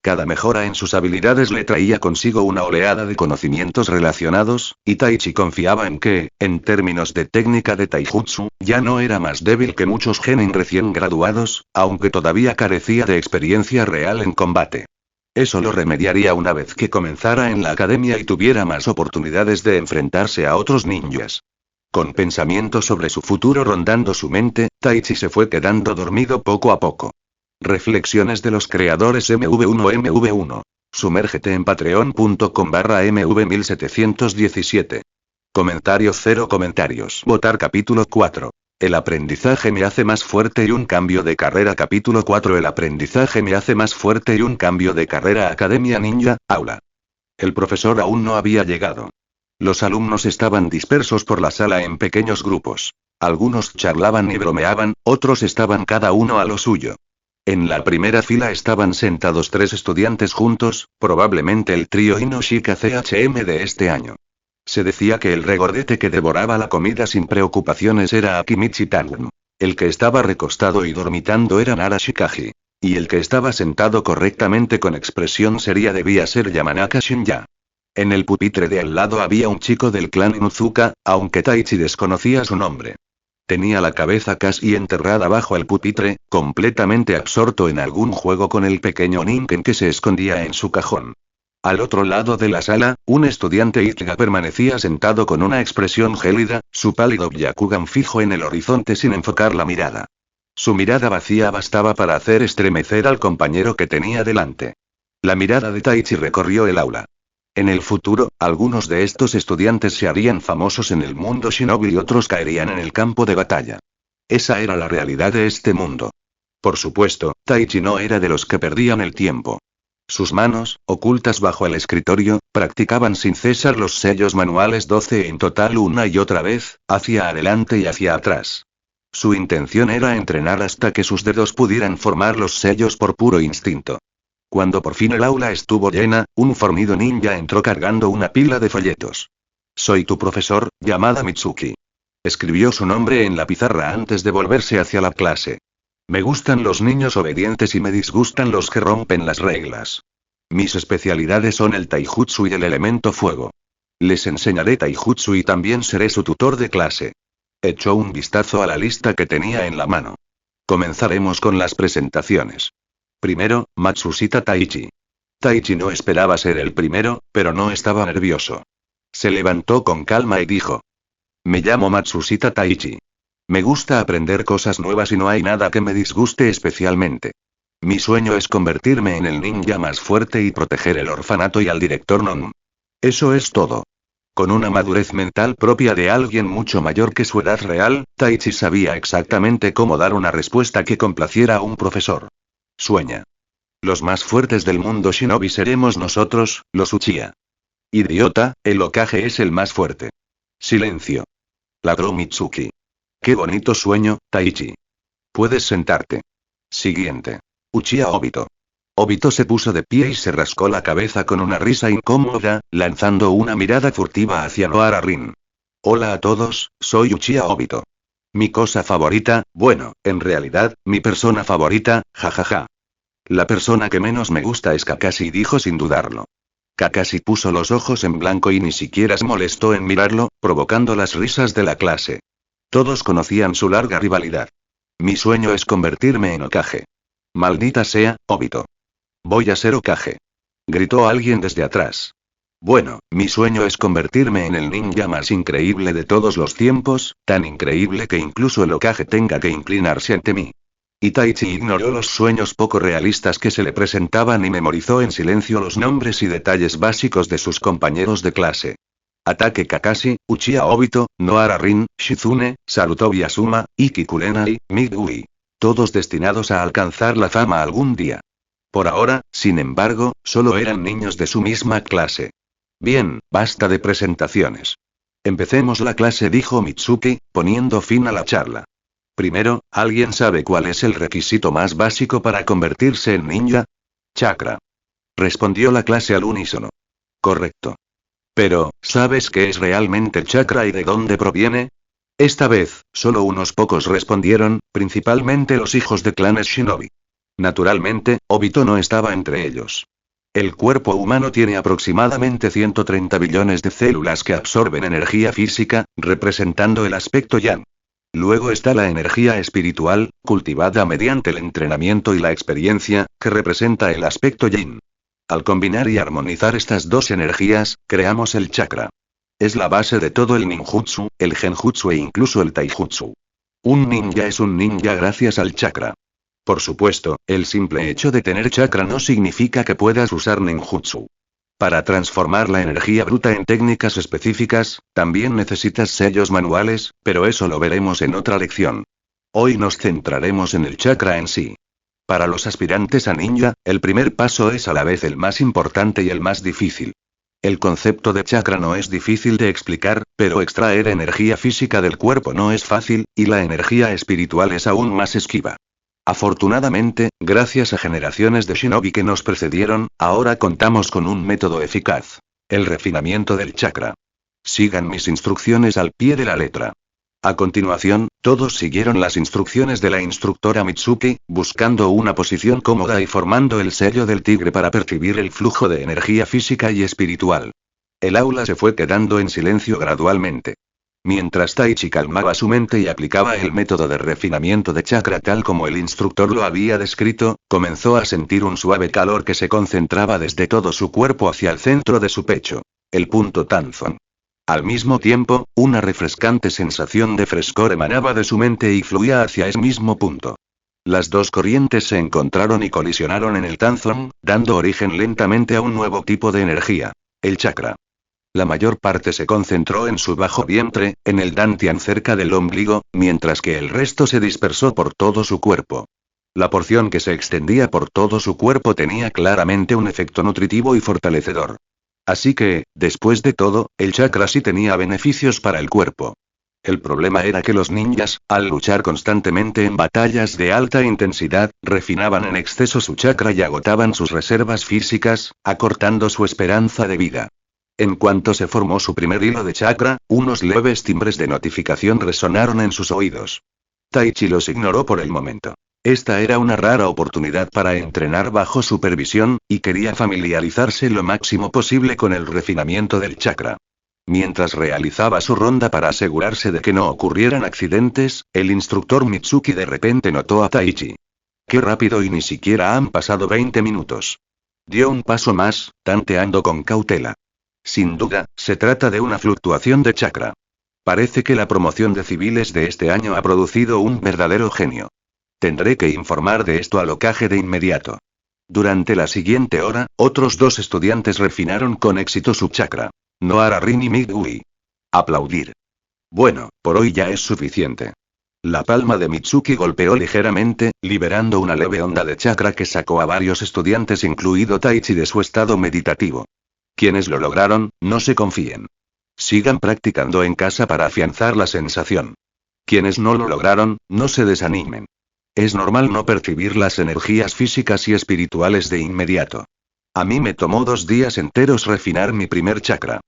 Cada mejora en sus habilidades le traía consigo una oleada de conocimientos relacionados, y Taichi confiaba en que, en términos de técnica de taijutsu, ya no era más débil que muchos genin recién graduados, aunque todavía carecía de experiencia real en combate. Eso lo remediaría una vez que comenzara en la academia y tuviera más oportunidades de enfrentarse a otros ninjas. Con pensamientos sobre su futuro rondando su mente, Taichi se fue quedando dormido poco a poco. Reflexiones de los creadores MV1. Sumérgete en patreon.com/MV1717. Comentarios 0 comentarios. Votar capítulo 4. El aprendizaje me hace más fuerte y un cambio de carrera. Capítulo 4. El aprendizaje me hace más fuerte y un cambio de carrera. Academia Ninja, aula. El profesor aún no había llegado. Los alumnos estaban dispersos por la sala en pequeños grupos. Algunos charlaban y bromeaban, otros estaban cada uno a lo suyo. En la primera fila estaban sentados 3 estudiantes juntos, probablemente el trío Inoshika CHM de este año. Se decía que el regordete que devoraba la comida sin preocupaciones era Akimichi Tangen. El que estaba recostado y dormitando era Nara Shikagi. Y el que estaba sentado correctamente con expresión seria debía ser Yamanaka Shinya. En el pupitre de al lado había un chico del clan Inuzuka, aunque Taichi desconocía su nombre. Tenía la cabeza casi enterrada bajo el pupitre, completamente absorto en algún juego con el pequeño Ninken que se escondía en su cajón. Al otro lado de la sala, un estudiante Ichiga permanecía sentado con una expresión gélida, su pálido Byakugan fijo en el horizonte sin enfocar la mirada. Su mirada vacía bastaba para hacer estremecer al compañero que tenía delante. La mirada de Taichi recorrió el aula. En el futuro, algunos de estos estudiantes se harían famosos en el mundo shinobi y otros caerían en el campo de batalla. Esa era la realidad de este mundo. Por supuesto, Taichi no era de los que perdían el tiempo. Sus manos, ocultas bajo el escritorio, practicaban sin cesar los sellos manuales 12 en total una y otra vez, hacia adelante y hacia atrás. Su intención era entrenar hasta que sus dedos pudieran formar los sellos por puro instinto. Cuando por fin el aula estuvo llena, un fornido ninja entró cargando una pila de folletos. «Soy tu profesor, Yamada Mitsuki». Escribió su nombre en la pizarra antes de volverse hacia la clase. «Me gustan los niños obedientes y me disgustan los que rompen las reglas. Mis especialidades son el taijutsu y el elemento fuego. Les enseñaré taijutsu y también seré su tutor de clase». Echó un vistazo a la lista que tenía en la mano. «Comenzaremos con las presentaciones. Primero, Matsushita Taichi». Taichi no esperaba ser el primero, pero no estaba nervioso. Se levantó con calma y dijo: «Me llamo Matsushita Taichi. Me gusta aprender cosas nuevas y no hay nada que me disguste especialmente. Mi sueño es convertirme en el ninja más fuerte y proteger el orfanato y al director Non. Eso es todo. Con una madurez mental propia de alguien mucho mayor que su edad real, Taichi sabía exactamente cómo dar una respuesta que complaciera a un profesor. Sueña. Los más fuertes del mundo shinobi seremos nosotros, los Uchiha. Idiota, el Hokage es el más fuerte. Silencio. Ladró Mitsuki. Qué bonito sueño, Taichi. Puedes sentarte. Siguiente. Uchiha Obito. Obito se puso de pie y se rascó la cabeza con una risa incómoda, lanzando una mirada furtiva hacia Noara Rin. Hola a todos, soy Uchiha Obito. Mi cosa favorita, bueno, en realidad, mi persona favorita, jajaja. La persona que menos me gusta es Kakashi, dijo sin dudarlo. Kakashi puso los ojos en blanco y ni siquiera se molestó en mirarlo, provocando las risas de la clase. Todos conocían su larga rivalidad. Mi sueño es convertirme en Hokage. Maldita sea, Obito. Voy a ser Hokage. Gritó alguien desde atrás. Bueno, mi sueño es convertirme en el ninja más increíble de todos los tiempos, tan increíble que incluso el Hokage tenga que inclinarse ante mí. Itachi ignoró los sueños poco realistas que se le presentaban y memorizó en silencio los nombres y detalles básicos de sus compañeros de clase. Ataque Kakashi, Uchiha Obito, Noara Rin, Shizune, Sarutobi Asuma, Ikki Kurenai, Midori. Todos destinados a alcanzar la fama algún día. Por ahora, sin embargo, solo eran niños de su misma clase. Bien, basta de presentaciones. Empecemos la clase, dijo Mitsuki, poniendo fin a la charla. Primero, ¿alguien sabe cuál es el requisito más básico para convertirse en ninja? Chakra. Respondió la clase al unísono. Correcto. Pero, ¿sabes qué es realmente chakra y de dónde proviene? Esta vez, solo unos pocos respondieron, principalmente los hijos de clanes shinobi. Naturalmente, Obito no estaba entre ellos. El cuerpo humano tiene aproximadamente 130 billones de células que absorben energía física, representando el aspecto yang. Luego está la energía espiritual, cultivada mediante el entrenamiento y la experiencia, que representa el aspecto yin. Al combinar y armonizar estas dos energías, creamos el chakra. Es la base de todo el ninjutsu, el genjutsu e incluso el taijutsu. Un ninja es un ninja gracias al chakra. Por supuesto, el simple hecho de tener chakra no significa que puedas usar ninjutsu. Para transformar la energía bruta en técnicas específicas, también necesitas sellos manuales, pero eso lo veremos en otra lección. Hoy nos centraremos en el chakra en sí. Para los aspirantes a ninja, el primer paso es a la vez el más importante y el más difícil. El concepto de chakra no es difícil de explicar, pero extraer energía física del cuerpo no es fácil, y la energía espiritual es aún más esquiva. Afortunadamente, gracias a generaciones de shinobi que nos precedieron, ahora contamos con un método eficaz. El refinamiento del chakra. Sigan mis instrucciones al pie de la letra. A continuación, todos siguieron las instrucciones de la instructora Mitsuki, buscando una posición cómoda y formando el sello del tigre para percibir el flujo de energía física y espiritual. El aula se fue quedando en silencio gradualmente. Mientras Taichi calmaba su mente y aplicaba el método de refinamiento de chakra tal como el instructor lo había descrito, comenzó a sentir un suave calor que se concentraba desde todo su cuerpo hacia el centro de su pecho. El punto Tanzon. Al mismo tiempo, una refrescante sensación de frescor emanaba de su mente y fluía hacia ese mismo punto. Las dos corrientes se encontraron y colisionaron en el Tanzon, dando origen lentamente a un nuevo tipo de energía. El chakra. La mayor parte se concentró en su bajo vientre, en el dantian cerca del ombligo, mientras que el resto se dispersó por todo su cuerpo. La porción que se extendía por todo su cuerpo tenía claramente un efecto nutritivo y fortalecedor. Así que, después de todo, el chakra sí tenía beneficios para el cuerpo. El problema era que los ninjas, al luchar constantemente en batallas de alta intensidad, refinaban en exceso su chakra y agotaban sus reservas físicas, acortando su esperanza de vida. En cuanto se formó su primer hilo de chakra, unos leves timbres de notificación resonaron en sus oídos. Taichi los ignoró por el momento. Esta era una rara oportunidad para entrenar bajo supervisión, y quería familiarizarse lo máximo posible con el refinamiento del chakra. Mientras realizaba su ronda para asegurarse de que no ocurrieran accidentes, el instructor Mitsuki de repente notó a Taichi. ¡Qué rápido! Y ni siquiera han pasado 20 minutos. Dio un paso más, tanteando con cautela. Sin duda, se trata de una fluctuación de chakra. Parece que la promoción de civiles de este año ha producido un verdadero genio. Tendré que informar de esto al Hokage de inmediato. Durante la siguiente hora, otros 2 estudiantes refinaron con éxito su chakra. Noara Rin y Midway. Aplaudir. Bueno, por hoy ya es suficiente. La palma de Mitsuki golpeó ligeramente, liberando una leve onda de chakra que sacó a varios estudiantes, incluido Taichi, de su estado meditativo. Quienes lo lograron, no se confíen. Sigan practicando en casa para afianzar la sensación. Quienes no lo lograron, no se desanimen. Es normal no percibir las energías físicas y espirituales de inmediato. A mí me tomó 2 días enteros refinar mi primer chakra.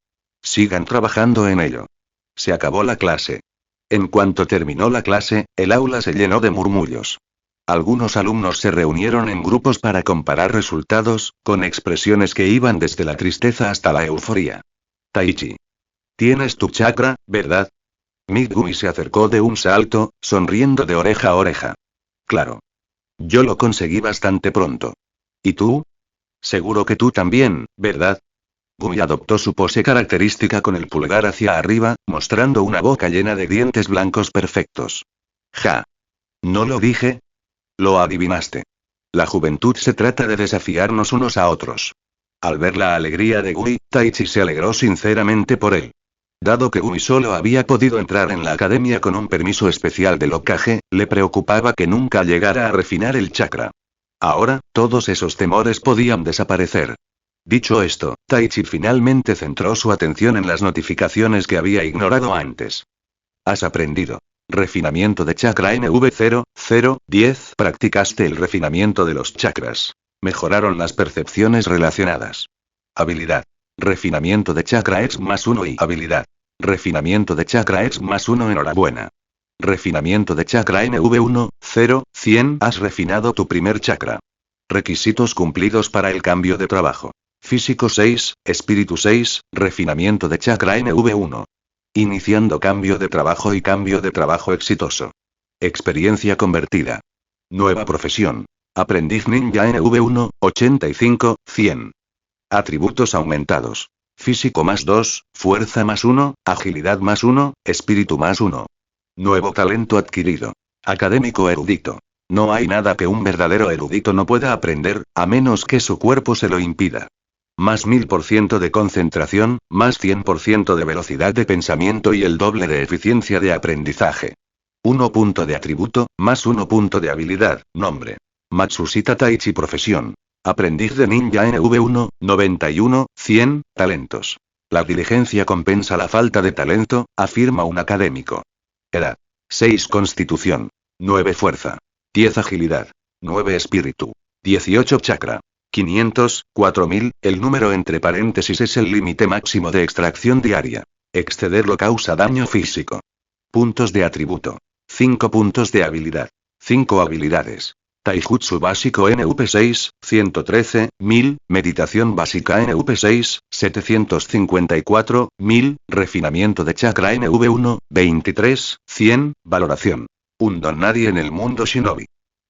Sigan trabajando en ello. Se acabó la clase. En cuanto terminó la clase, el aula se llenó de murmullos. Algunos alumnos se reunieron en grupos para comparar resultados, con expresiones que iban desde la tristeza hasta la euforía. Taichi. Tienes tu chakra, ¿verdad? Midway se acercó de un salto, sonriendo de oreja a oreja. Claro. Yo lo conseguí bastante pronto. ¿Y tú? Seguro que tú también, ¿verdad? Gumi adoptó su pose característica con el pulgar hacia arriba, mostrando una boca llena de dientes blancos perfectos. Ja. ¿No lo dije? Lo adivinaste. La juventud se trata de desafiarnos unos a otros. Al ver la alegría de Gumi, Taichi se alegró sinceramente por él. Dado que Gumi solo había podido entrar en la academia con un permiso especial del Hokage, le preocupaba que nunca llegara a refinar el chakra. Ahora, todos esos temores podían desaparecer. Dicho esto, Taichi finalmente centró su atención en las notificaciones que había ignorado antes. Has aprendido. Refinamiento de chakra NV0010. Practicaste el refinamiento de los chakras. Mejoraron las percepciones relacionadas. Habilidad. Refinamiento de chakra X +1 y habilidad. Refinamiento de chakra X +1. Enhorabuena. Refinamiento de chakra NV10100. Has refinado tu primer chakra. Requisitos cumplidos para el cambio de trabajo. Físico 6, espíritu 6, refinamiento de chakra NV1. Iniciando cambio de trabajo y cambio de trabajo exitoso. Experiencia convertida. Nueva profesión. Aprendiz ninja NV1, 85, 100. Atributos aumentados. Físico +2, fuerza +1, agilidad +1, espíritu +1. Nuevo talento adquirido. Académico erudito. No hay nada que un verdadero erudito no pueda aprender, a menos que su cuerpo se lo impida. Más 1000% de concentración, más 100% de velocidad de pensamiento y el doble de eficiencia de aprendizaje. 1 punto de atributo, más 1 punto de habilidad, nombre. Matsushita Taichi. Profesión. Aprendiz de ninja NV1, 91, 100, talentos. La diligencia compensa la falta de talento, afirma un académico. Edad. 6 constitución. 9 fuerza. 10 agilidad. 9 espíritu. 18 chakra. 500, 4000, el número entre paréntesis es el límite máximo de extracción diaria. Excederlo causa daño físico. Puntos de atributo. 5 puntos de habilidad. 5 habilidades. Taijutsu básico NV6, 113, 1000, meditación básica NV6, 754, 1000, refinamiento de chakra NV1, 23, 100, valoración. Un don nadie en el mundo shinobi.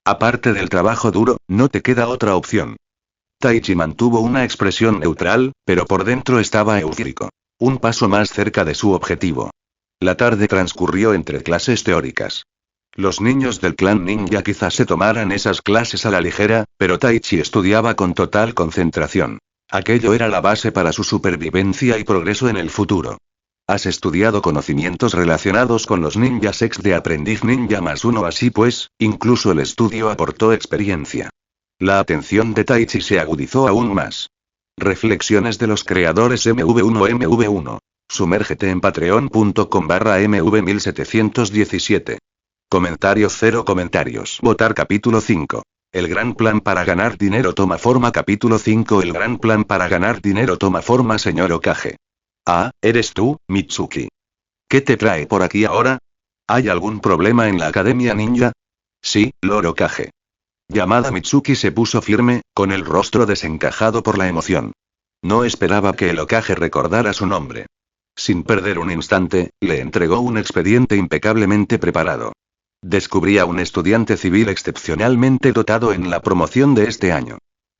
Aparte del trabajo duro, no te queda otra opción. Taichi mantuvo una expresión neutral, pero por dentro estaba eufórico. Un paso más cerca de su objetivo. La tarde transcurrió entre clases teóricas. Los niños del clan ninja quizás se tomaran esas clases a la ligera, pero Taichi estudiaba con total concentración. Aquello era la base para su supervivencia y progreso en el futuro. Has estudiado conocimientos relacionados con los ninjas ex de aprendiz ninja +1. Así pues, incluso el estudio aportó experiencia. La atención de Taichi se agudizó aún más. Reflexiones de los creadores MV1. Sumérgete en patreon.com/mv1717. Comentario 0 comentarios. Votar capítulo 5. El gran plan para ganar dinero toma forma. Capítulo 5. El gran plan para ganar dinero toma forma. Señor Hokage. Ah, ¿eres tú, Mitsuki? ¿Qué te trae por aquí ahora? ¿Hay algún problema en la Academia Ninja? Sí, Lord Hokage. Llamada Mitsuki se puso firme, con el rostro desencajado por la emoción. No esperaba que el Hokage recordara su nombre. Sin perder un instante, le entregó un expediente impecablemente preparado. Descubría un estudiante civil excepcionalmente dotado en la promoción de este año.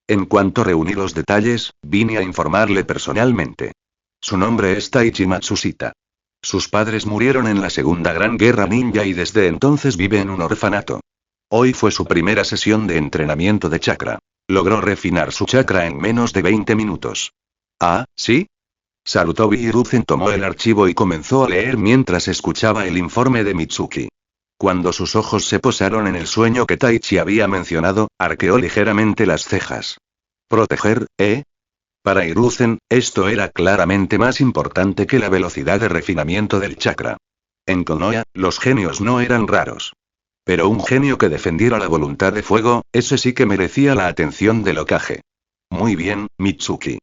En cuanto reuní los detalles, vine a informarle personalmente. Su nombre es Taichi Matsushita. Sus padres murieron en la Segunda Gran Guerra Ninja y desde entonces vive en un orfanato. Hoy fue su primera sesión de entrenamiento de chakra. Logró refinar su chakra en menos de 20 minutos. ¿Ah, sí? Sarutobi Hiruzen tomó el archivo y comenzó a leer mientras escuchaba el informe de Mitsuki. Cuando sus ojos se posaron en el sueño que Taichi había mencionado, arqueó ligeramente las cejas. ¿Proteger, eh? Para Hiruzen, esto era claramente más importante que la velocidad de refinamiento del chakra. En Konoha, los genios no eran raros. Pero un genio que defendiera la voluntad de fuego, ese sí que merecía la atención del Hokage. Muy bien, Mitsuki.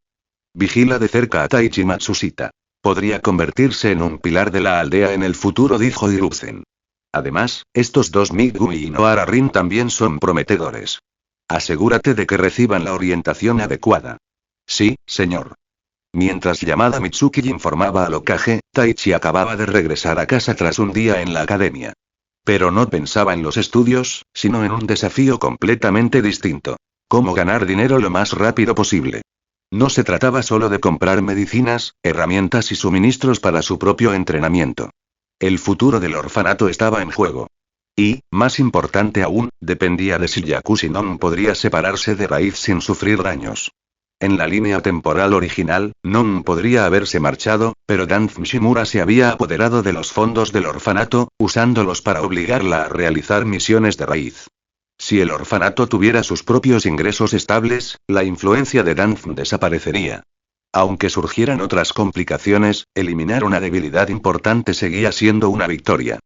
Vigila de cerca a Taichi Matsushita. Podría convertirse en un pilar de la aldea en el futuro, dijo Hiruzen. Además, estos dos Migumi y Nohara Rin también son prometedores. Asegúrate de que reciban la orientación adecuada. Sí, señor. Mientras Yamada Mitsuki informaba al Hokage, Taichi acababa de regresar a casa tras un día en la academia. Pero no pensaba en los estudios, sino en un desafío completamente distinto. Cómo ganar dinero lo más rápido posible. No se trataba solo de comprar medicinas, herramientas y suministros para su propio entrenamiento. El futuro del orfanato estaba en juego. Y, más importante aún, dependía de si Yakushinon podría separarse de raíz sin sufrir daños. En la línea temporal original, Non podría haberse marchado, pero Danz Shimura se había apoderado de los fondos del orfanato, usándolos para obligarla a realizar misiones de raíz. Si el orfanato tuviera sus propios ingresos estables, la influencia de Danz desaparecería. Aunque surgieran otras complicaciones, eliminar una debilidad importante seguía siendo una victoria.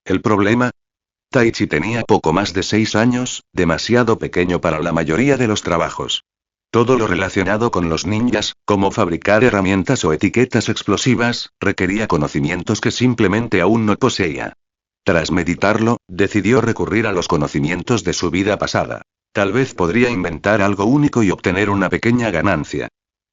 ¿El problema? Taichi tenía poco más de 6 años, demasiado pequeño para la mayoría de los trabajos. Todo lo relacionado con los ninjas, como fabricar herramientas o etiquetas explosivas, requería conocimientos que simplemente aún no poseía. Tras meditarlo, decidió recurrir a los conocimientos de su vida pasada. Tal vez podría inventar algo único y obtener una pequeña ganancia.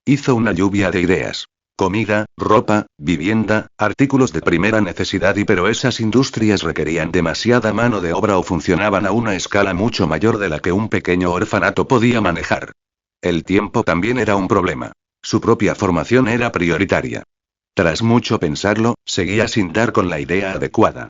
Hizo una lluvia de ideas. Comida, ropa, vivienda, artículos de primera necesidad pero esas industrias requerían demasiada mano de obra o funcionaban a una escala mucho mayor de la que un pequeño orfanato podía manejar. El tiempo también era un problema. Su propia formación era prioritaria. Tras mucho pensarlo, seguía sin dar con la idea adecuada.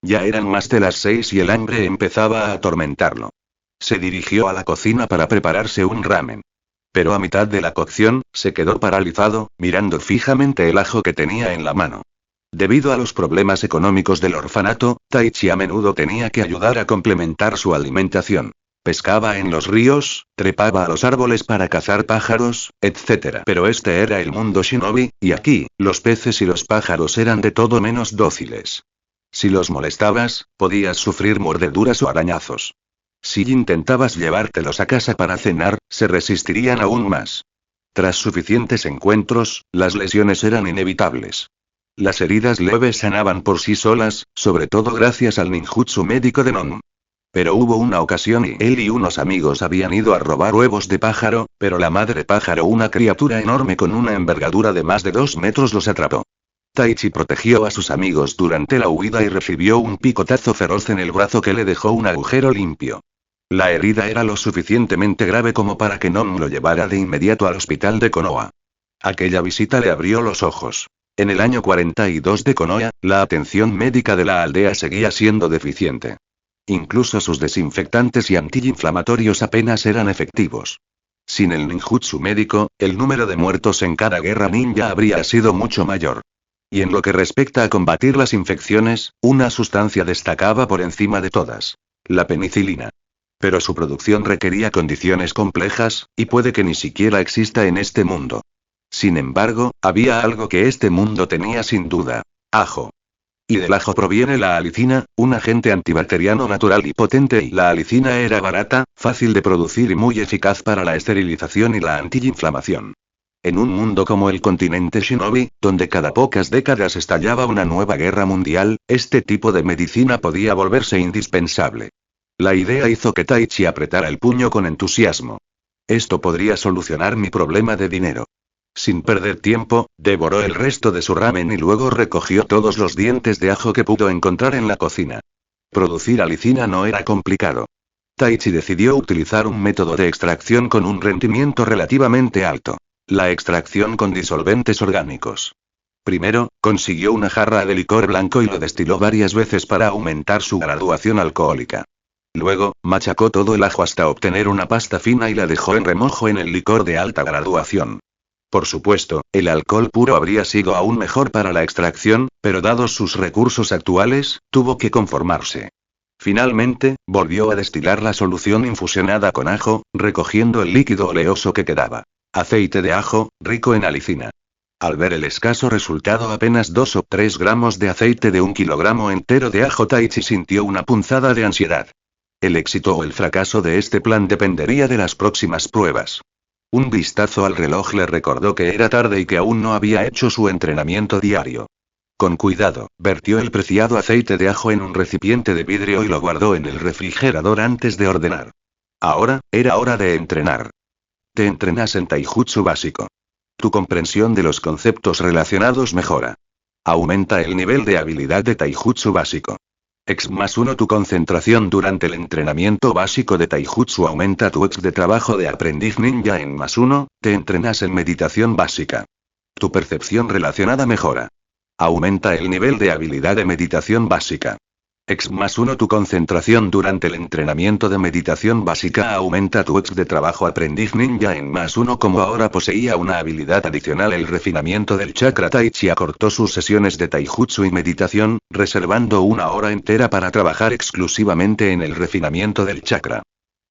Ya eran más de las 6 y el hambre empezaba a atormentarlo. Se dirigió a la cocina para prepararse un ramen. Pero a mitad de la cocción, se quedó paralizado, mirando fijamente el ajo que tenía en la mano. Debido a los problemas económicos del orfanato, Taichi a menudo tenía que ayudar a complementar su alimentación. Pescaba en los ríos, trepaba a los árboles para cazar pájaros, etc. Pero este era el mundo shinobi, y aquí, los peces y los pájaros eran de todo menos dóciles. Si los molestabas, podías sufrir mordeduras o arañazos. Si intentabas llevártelos a casa para cenar, se resistirían aún más. Tras suficientes encuentros, las lesiones eran inevitables. Las heridas leves sanaban por sí solas, sobre todo gracias al ninjutsu médico de Non. Pero hubo una ocasión y él y unos amigos habían ido a robar huevos de pájaro, pero la madre pájaro, una criatura enorme con una envergadura de más de 2 metros, los atrapó. Taichi protegió a sus amigos durante la huida y recibió un picotazo feroz en el brazo que le dejó un agujero limpio. La herida era lo suficientemente grave como para que Non lo llevara de inmediato al hospital de Konoha. Aquella visita le abrió los ojos. En el año 42 de Konoha, la atención médica de la aldea seguía siendo deficiente. Incluso sus desinfectantes y antiinflamatorios apenas eran efectivos. Sin el ninjutsu médico, el número de muertos en cada guerra ninja habría sido mucho mayor. Y en lo que respecta a combatir las infecciones, una sustancia destacaba por encima de todas: la penicilina. Pero su producción requería condiciones complejas, y puede que ni siquiera exista en este mundo. Sin embargo, había algo que este mundo tenía sin duda: ajo. Y del ajo proviene la alicina, un agente antibacteriano natural y potente, y la alicina era barata, fácil de producir y muy eficaz para la esterilización y la antiinflamación. En un mundo como el continente Shinobi, donde cada pocas décadas estallaba una nueva guerra mundial, este tipo de medicina podía volverse indispensable. La idea hizo que Taichi apretara el puño con entusiasmo. Esto podría solucionar mi problema de dinero. Sin perder tiempo, devoró el resto de su ramen y luego recogió todos los dientes de ajo que pudo encontrar en la cocina. Producir alicina no era complicado. Taichi decidió utilizar un método de extracción con un rendimiento relativamente alto: la extracción con disolventes orgánicos. Primero, consiguió una jarra de licor blanco y lo destiló varias veces para aumentar su graduación alcohólica. Luego, machacó todo el ajo hasta obtener una pasta fina y la dejó en remojo en el licor de alta graduación. Por supuesto, el alcohol puro habría sido aún mejor para la extracción, pero dados sus recursos actuales, tuvo que conformarse. Finalmente, volvió a destilar la solución infusionada con ajo, recogiendo el líquido oleoso que quedaba. Aceite de ajo, rico en alicina. Al ver el escaso resultado, apenas 2 o 3 gramos de aceite de 1 kilogramo entero de ajo, Taichi sintió una punzada de ansiedad. El éxito o el fracaso de este plan dependería de las próximas pruebas. Un vistazo al reloj le recordó que era tarde y que aún no había hecho su entrenamiento diario. Con cuidado, vertió el preciado aceite de ajo en un recipiente de vidrio y lo guardó en el refrigerador antes de ordenar. Ahora, era hora de entrenar. Te entrenas en Taijutsu básico. Tu comprensión de los conceptos relacionados mejora. Aumenta el nivel de habilidad de Taijutsu básico. X+1 Tu concentración durante el entrenamiento básico de Taijutsu aumenta tu X de trabajo de aprendiz ninja en +1, te entrenas en meditación básica. Tu percepción relacionada mejora. Aumenta el nivel de habilidad de meditación básica. X+1 Tu concentración durante el entrenamiento de meditación básica aumenta tu X de trabajo aprendiz ninja en +1. Como ahora poseía una habilidad adicional, el refinamiento del chakra, Taichi acortó sus sesiones de taijutsu y meditación, reservando 1 hora entera para trabajar exclusivamente en el refinamiento del chakra.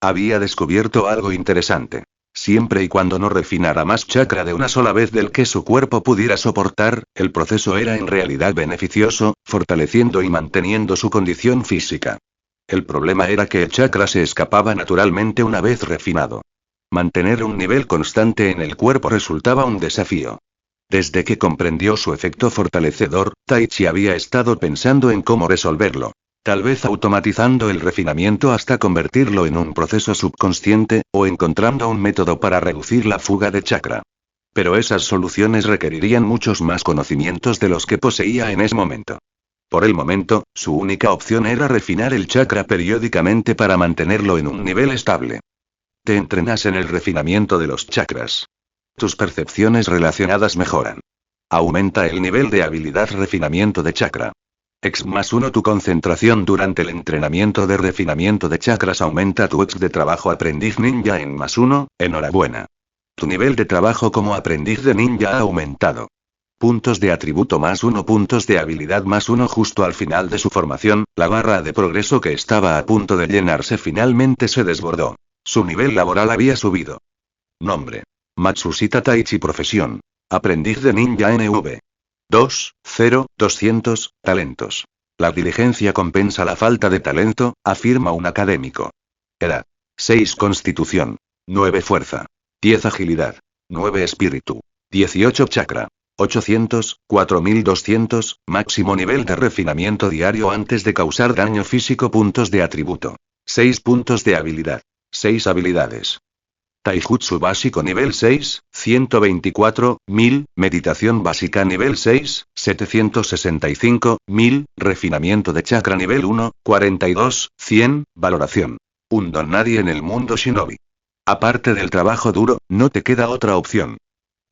Había descubierto algo interesante. Siempre y cuando no refinara más chakra de una sola vez del que su cuerpo pudiera soportar, el proceso era en realidad beneficioso, fortaleciendo y manteniendo su condición física. El problema era que el chakra se escapaba naturalmente una vez refinado. Mantener un nivel constante en el cuerpo resultaba un desafío. Desde que comprendió su efecto fortalecedor, Taichi había estado pensando en cómo resolverlo. Tal vez automatizando el refinamiento hasta convertirlo en un proceso subconsciente, o encontrando un método para reducir la fuga de chakra. Pero esas soluciones requerirían muchos más conocimientos de los que poseía en ese momento. Por el momento, su única opción era refinar el chakra periódicamente para mantenerlo en un nivel estable. Te entrenas en el refinamiento de los chakras. Tus percepciones relacionadas mejoran. Aumenta el nivel de habilidad refinamiento de chakra. X+1 Tu concentración durante el entrenamiento de refinamiento de chakras aumenta tu X de trabajo aprendiz ninja en +1, enhorabuena. Tu nivel de trabajo como aprendiz de ninja ha aumentado. Puntos de atributo +1, puntos de habilidad +1. Justo al final de su formación, la barra de progreso que estaba a punto de llenarse finalmente se desbordó. Su nivel laboral había subido. Nombre: Matsushita Taichi. Profesión: aprendiz de ninja NV. 200, talentos. La diligencia compensa la falta de talento, afirma un académico. Edad: 6 constitución. 9 fuerza. 10 agilidad. 9 espíritu. 18 chakra. 800, 4200, máximo nivel de refinamiento diario antes de causar daño físico. Puntos de atributo: 6 puntos de habilidad. 6 habilidades. Taijutsu básico nivel 6, 124.000, meditación básica nivel 6, 765.000, refinamiento de chakra nivel 1, 42.100, valoración. Un don nadie en el mundo shinobi. Aparte del trabajo duro, no te queda otra opción.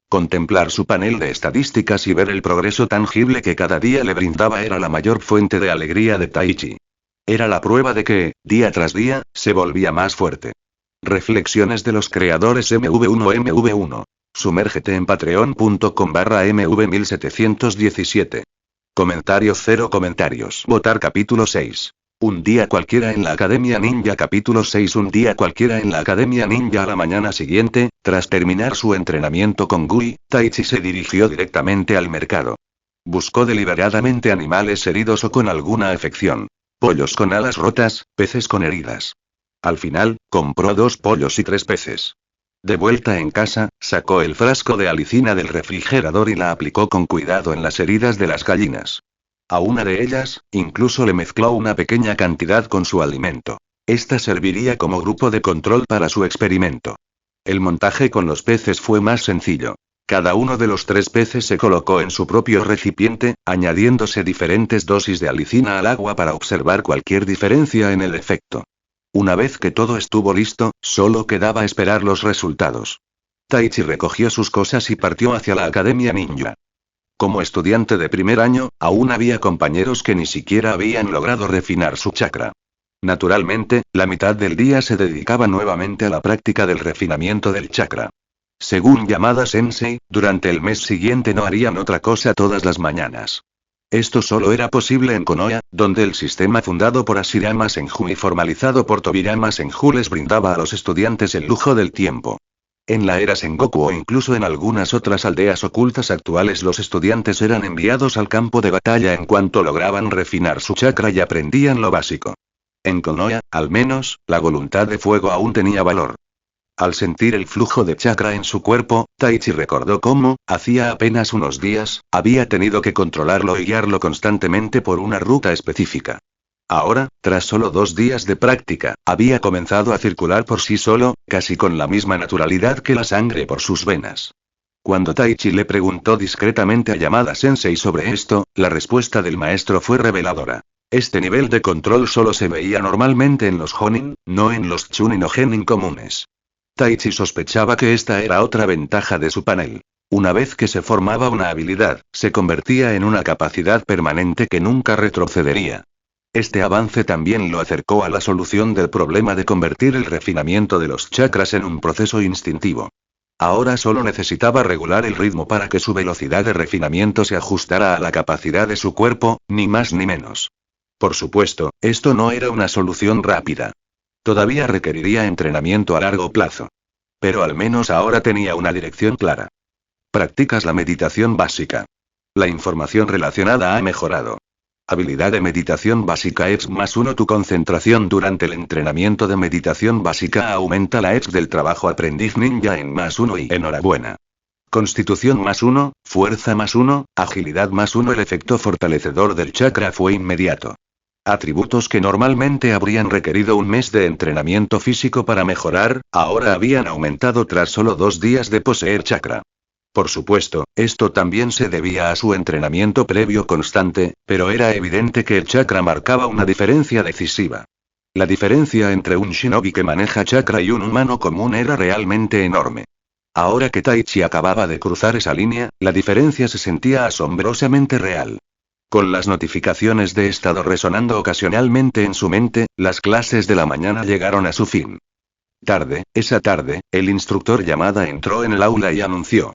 Contemplar su panel de estadísticas y ver el progreso tangible que cada día le brindaba era la mayor fuente de alegría de Taichi. Era la prueba de que, día tras día, se volvía más fuerte. Reflexiones de los creadores MV1. Sumérgete en patreon.com/mv1717. Comentarios 0 comentarios. Votar capítulo 6. Un día cualquiera en la Academia Ninja. Capítulo 6. Un día cualquiera en la Academia Ninja. A la mañana siguiente, tras terminar su entrenamiento con Gui, Taichi se dirigió directamente al mercado. Buscó deliberadamente animales heridos o con alguna afección. Pollos con alas rotas, peces con heridas. Al final, compró 2 pollos y 3 peces. De vuelta en casa, sacó el frasco de alicina del refrigerador y la aplicó con cuidado en las heridas de las gallinas. A una de ellas, incluso le mezcló una pequeña cantidad con su alimento. Esta serviría como grupo de control para su experimento. El montaje con los peces fue más sencillo. Cada uno de los 3 peces se colocó en su propio recipiente, añadiéndose diferentes dosis de alicina al agua para observar cualquier diferencia en el efecto. Una vez que todo estuvo listo, solo quedaba esperar los resultados. Taichi recogió sus cosas y partió hacia la Academia Ninja. Como estudiante de primer año, aún había compañeros que ni siquiera habían logrado refinar su chakra. Naturalmente, la mitad del día se dedicaba nuevamente a la práctica del refinamiento del chakra. Según Yamada Sensei, durante el mes siguiente no harían otra cosa todas las mañanas. Esto solo era posible en Konoha, donde el sistema fundado por Hashirama Senju y formalizado por Tobirama Senju les brindaba a los estudiantes el lujo del tiempo. En la era Sengoku o incluso en algunas otras aldeas ocultas actuales los estudiantes eran enviados al campo de batalla en cuanto lograban refinar su chakra y aprendían lo básico. En Konoha, al menos, la voluntad de fuego aún tenía valor. Al sentir el flujo de chakra en su cuerpo, Taichi recordó cómo, hacía apenas unos días, había tenido que controlarlo y guiarlo constantemente por una ruta específica. Ahora, tras solo 2 días de práctica, había comenzado a circular por sí solo, casi con la misma naturalidad que la sangre por sus venas. Cuando Taichi le preguntó discretamente a Yamada Sensei sobre esto, la respuesta del maestro fue reveladora. Este nivel de control solo se veía normalmente en los Jonin, no en los Chunin o Genin comunes. Taichi sospechaba que esta era otra ventaja de su panel. Una vez que se formaba una habilidad, se convertía en una capacidad permanente que nunca retrocedería. Este avance también lo acercó a la solución del problema de convertir el refinamiento de los chakras en un proceso instintivo. Ahora solo necesitaba regular el ritmo para que su velocidad de refinamiento se ajustara a la capacidad de su cuerpo, ni más ni menos. Por supuesto, esto no era una solución rápida. Todavía requeriría entrenamiento a largo plazo. Pero al menos ahora tenía una dirección clara. Practicas la meditación básica. La información relacionada ha mejorado. Habilidad de meditación básica EX +1. Tu concentración durante el entrenamiento de meditación básica aumenta la EX del trabajo aprendiz ninja en +1 y enhorabuena. Constitución +1, fuerza +1, agilidad +1. El efecto fortalecedor del chakra fue inmediato. Atributos que normalmente habrían requerido un mes de entrenamiento físico para mejorar, ahora habían aumentado tras solo 2 días de poseer chakra. Por supuesto, esto también se debía a su entrenamiento previo constante, pero era evidente que el chakra marcaba una diferencia decisiva. La diferencia entre un shinobi que maneja chakra y un humano común era realmente enorme. Ahora que Taichi acababa de cruzar esa línea, la diferencia se sentía asombrosamente real. Con las notificaciones de estado resonando ocasionalmente en su mente, las clases de la mañana llegaron a su fin. Esa tarde, el instructor Yamada entró en el aula y anunció.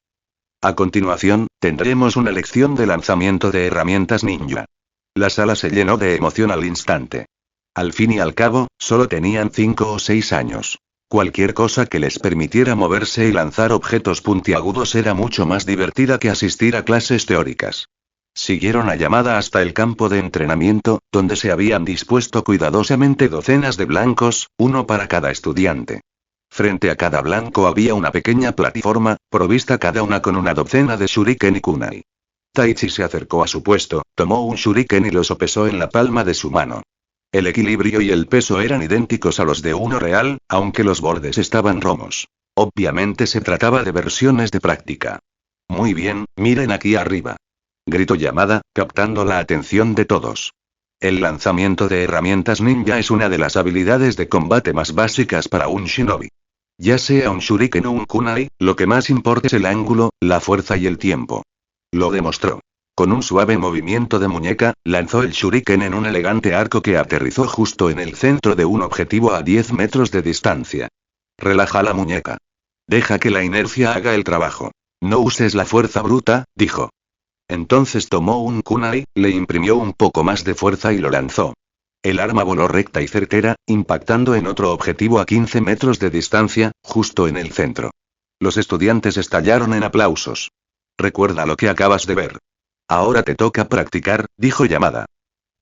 A continuación, tendremos una lección de lanzamiento de herramientas ninja. La sala se llenó de emoción al instante. Al fin y al cabo, solo tenían 5 o 6 años. Cualquier cosa que les permitiera moverse y lanzar objetos puntiagudos era mucho más divertida que asistir a clases teóricas. Siguieron a Yamada hasta el campo de entrenamiento, donde se habían dispuesto cuidadosamente docenas de blancos, uno para cada estudiante. Frente a cada blanco había una pequeña plataforma, provista cada una con una docena de shuriken y kunai. Taichi se acercó a su puesto, tomó un shuriken y lo sopesó en la palma de su mano. El equilibrio y el peso eran idénticos a los de uno real, aunque los bordes estaban romos. Obviamente se trataba de versiones de práctica. Muy bien, miren aquí arriba. Gritó Yamada, captando la atención de todos. El lanzamiento de herramientas ninja es una de las habilidades de combate más básicas para un shinobi. Ya sea un shuriken o un kunai, lo que más importa es el ángulo, la fuerza y el tiempo. Lo demostró. Con un suave movimiento de muñeca, lanzó el shuriken en un elegante arco que aterrizó justo en el centro de un objetivo a 10 metros de distancia. Relaja la muñeca. Deja que la inercia haga el trabajo. No uses la fuerza bruta, dijo. Entonces tomó un kunai, le imprimió un poco más de fuerza y lo lanzó. El arma voló recta y certera, impactando en otro objetivo a 15 metros de distancia, justo en el centro. Los estudiantes estallaron en aplausos. Recuerda lo que acabas de ver. Ahora te toca practicar, dijo Yamada.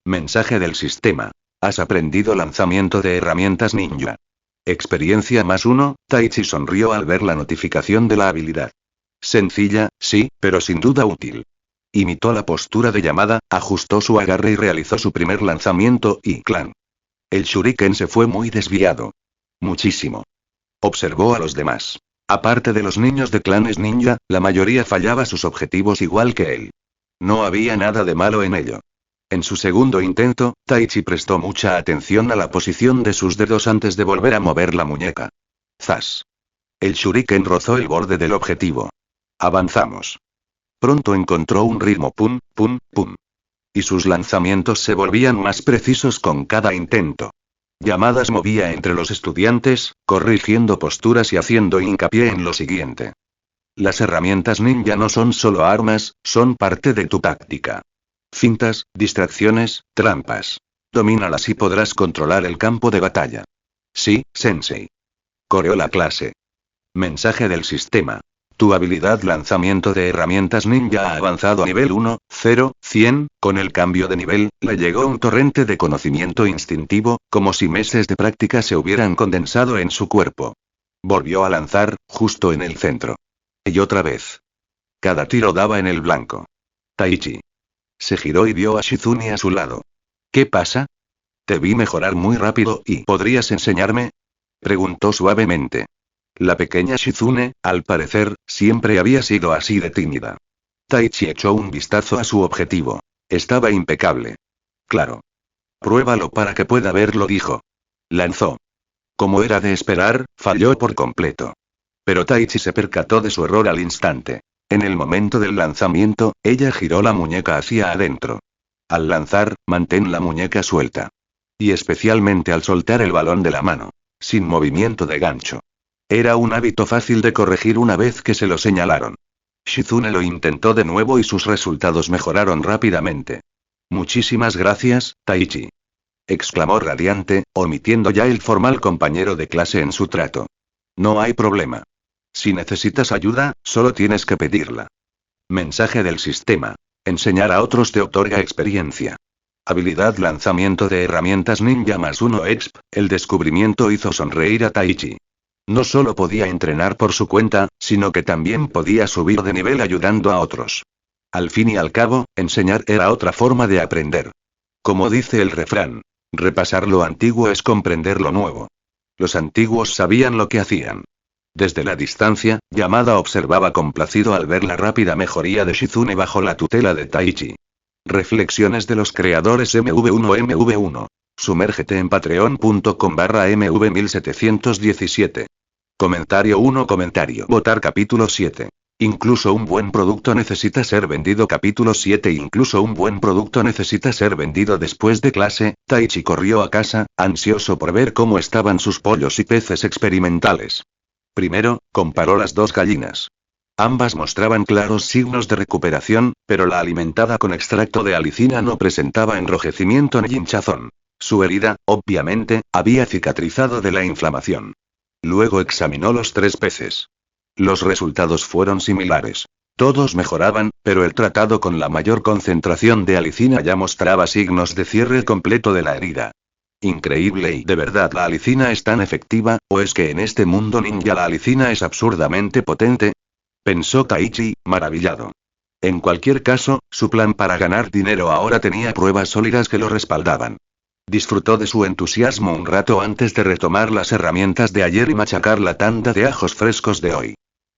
Mensaje del sistema. Has aprendido lanzamiento de herramientas ninja. Experiencia +1, Taichi sonrió al ver la notificación de la habilidad. Sencilla, sí, pero sin duda útil. Imitó la postura de Yamada, ajustó su agarre y realizó su primer lanzamiento y ¡clan! El shuriken se fue muy desviado. Muchísimo. Observó a los demás. Aparte de los niños de clanes ninja, la mayoría fallaba sus objetivos igual que él. No había nada de malo en ello. En su segundo intento, Taichi prestó mucha atención a la posición de sus dedos antes de volver a mover la muñeca. ¡Zas! El shuriken rozó el borde del objetivo. Avanzamos. Pronto encontró un ritmo pum, pum, pum. Y sus lanzamientos se volvían más precisos con cada intento. Yamada se movía entre los estudiantes, corrigiendo posturas y haciendo hincapié en lo siguiente. Las herramientas ninja no son solo armas, son parte de tu táctica. Fintas, distracciones, trampas. Domínalas y podrás controlar el campo de batalla. Sí, sensei. Coreó la clase. Mensaje del sistema. Tu habilidad lanzamiento de herramientas ninja ha avanzado a nivel 1, 0, 100, con el cambio de nivel, le llegó un torrente de conocimiento instintivo, como si meses de práctica se hubieran condensado en su cuerpo. Volvió a lanzar, justo en el centro. Y otra vez. Cada tiro daba en el blanco. Taichi. Se giró y vio a Shizune a su lado. ¿Qué pasa? Te vi mejorar muy rápido y ¿podrías enseñarme? Preguntó suavemente. La pequeña Shizune, al parecer, siempre había sido así de tímida. Taichi echó un vistazo a su objetivo. Estaba impecable. Claro. Pruébalo para que pueda verlo, dijo. Lanzó. Como era de esperar, falló por completo. Pero Taichi se percató de su error al instante. En el momento del lanzamiento, ella giró la muñeca hacia adentro. Al lanzar, mantén la muñeca suelta. Y especialmente al soltar el balón de la mano. Sin movimiento de gancho. Era un hábito fácil de corregir una vez que se lo señalaron. Shizune lo intentó de nuevo y sus resultados mejoraron rápidamente. Muchísimas gracias, Taichi. Exclamó radiante, omitiendo ya el formal compañero de clase en su trato. No hay problema. Si necesitas ayuda, solo tienes que pedirla. Mensaje del sistema. Enseñar a otros te otorga experiencia. Habilidad lanzamiento de herramientas ninja +1 exp. El descubrimiento hizo sonreír a Taichi. No solo podía entrenar por su cuenta, sino que también podía subir de nivel ayudando a otros. Al fin y al cabo, enseñar era otra forma de aprender. Como dice el refrán, repasar lo antiguo es comprender lo nuevo. Los antiguos sabían lo que hacían. Desde la distancia, Yamada observaba complacido al ver la rápida mejoría de Shizune bajo la tutela de Taichi. Reflexiones de los creadores MV1. Sumérgete en patreon.com/mv1717. Comentario 1. Votar capítulo 7. Incluso un buen producto necesita ser vendido. Capítulo 7. Incluso un buen producto necesita ser vendido. Después de clase, Taichi corrió a casa, ansioso por ver cómo estaban sus pollos y peces experimentales. Primero, comparó las dos gallinas. Ambas mostraban claros signos de recuperación, pero la alimentada con extracto de alicina no presentaba enrojecimiento ni hinchazón. Su herida, obviamente, había cicatrizado de la inflamación. Luego examinó los 3 peces. Los resultados fueron similares. Todos mejoraban, pero el tratado con la mayor concentración de alicina ya mostraba signos de cierre completo de la herida. Increíble. ¿Y de verdad la alicina es tan efectiva, o es que en este mundo ninja la alicina es absurdamente potente? Pensó Taichi, maravillado. En cualquier caso, su plan para ganar dinero ahora tenía pruebas sólidas que lo respaldaban. Disfrutó de su entusiasmo un rato antes de retomar las herramientas de ayer y machacar la tanda de ajos frescos de hoy.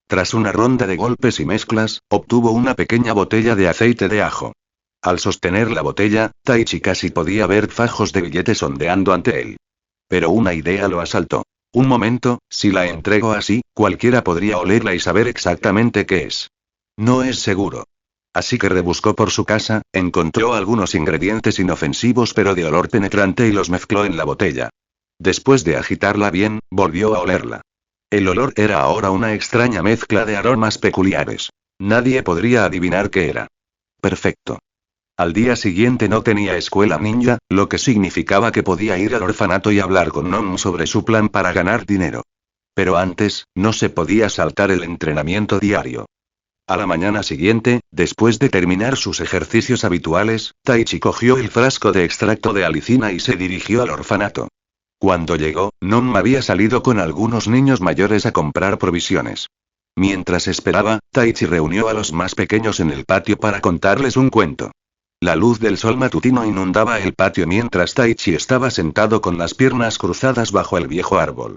Tras una ronda de golpes y mezclas, obtuvo una pequeña botella de aceite de ajo. Al sostener la botella, Taichi casi podía ver fajos de billetes ondeando ante él. Pero una idea lo asaltó. Un momento, si la entrego así, cualquiera podría olerla y saber exactamente qué es. No es seguro. Así que rebuscó por su casa, encontró algunos ingredientes inofensivos pero de olor penetrante y los mezcló en la botella. Después de agitarla bien, volvió a olerla. El olor era ahora una extraña mezcla de aromas peculiares. Nadie podría adivinar qué era. Perfecto. Al día siguiente no tenía escuela ninja, lo que significaba que podía ir al orfanato y hablar con Nom sobre su plan para ganar dinero. Pero antes, no se podía saltar el entrenamiento diario. A la mañana siguiente, después de terminar sus ejercicios habituales, Taichi cogió el frasco de extracto de alicina y se dirigió al orfanato. Cuando llegó, Nom había salido con algunos niños mayores a comprar provisiones. Mientras esperaba, Taichi reunió a los más pequeños en el patio para contarles un cuento. La luz del sol matutino inundaba el patio mientras Taichi estaba sentado con las piernas cruzadas bajo el viejo árbol.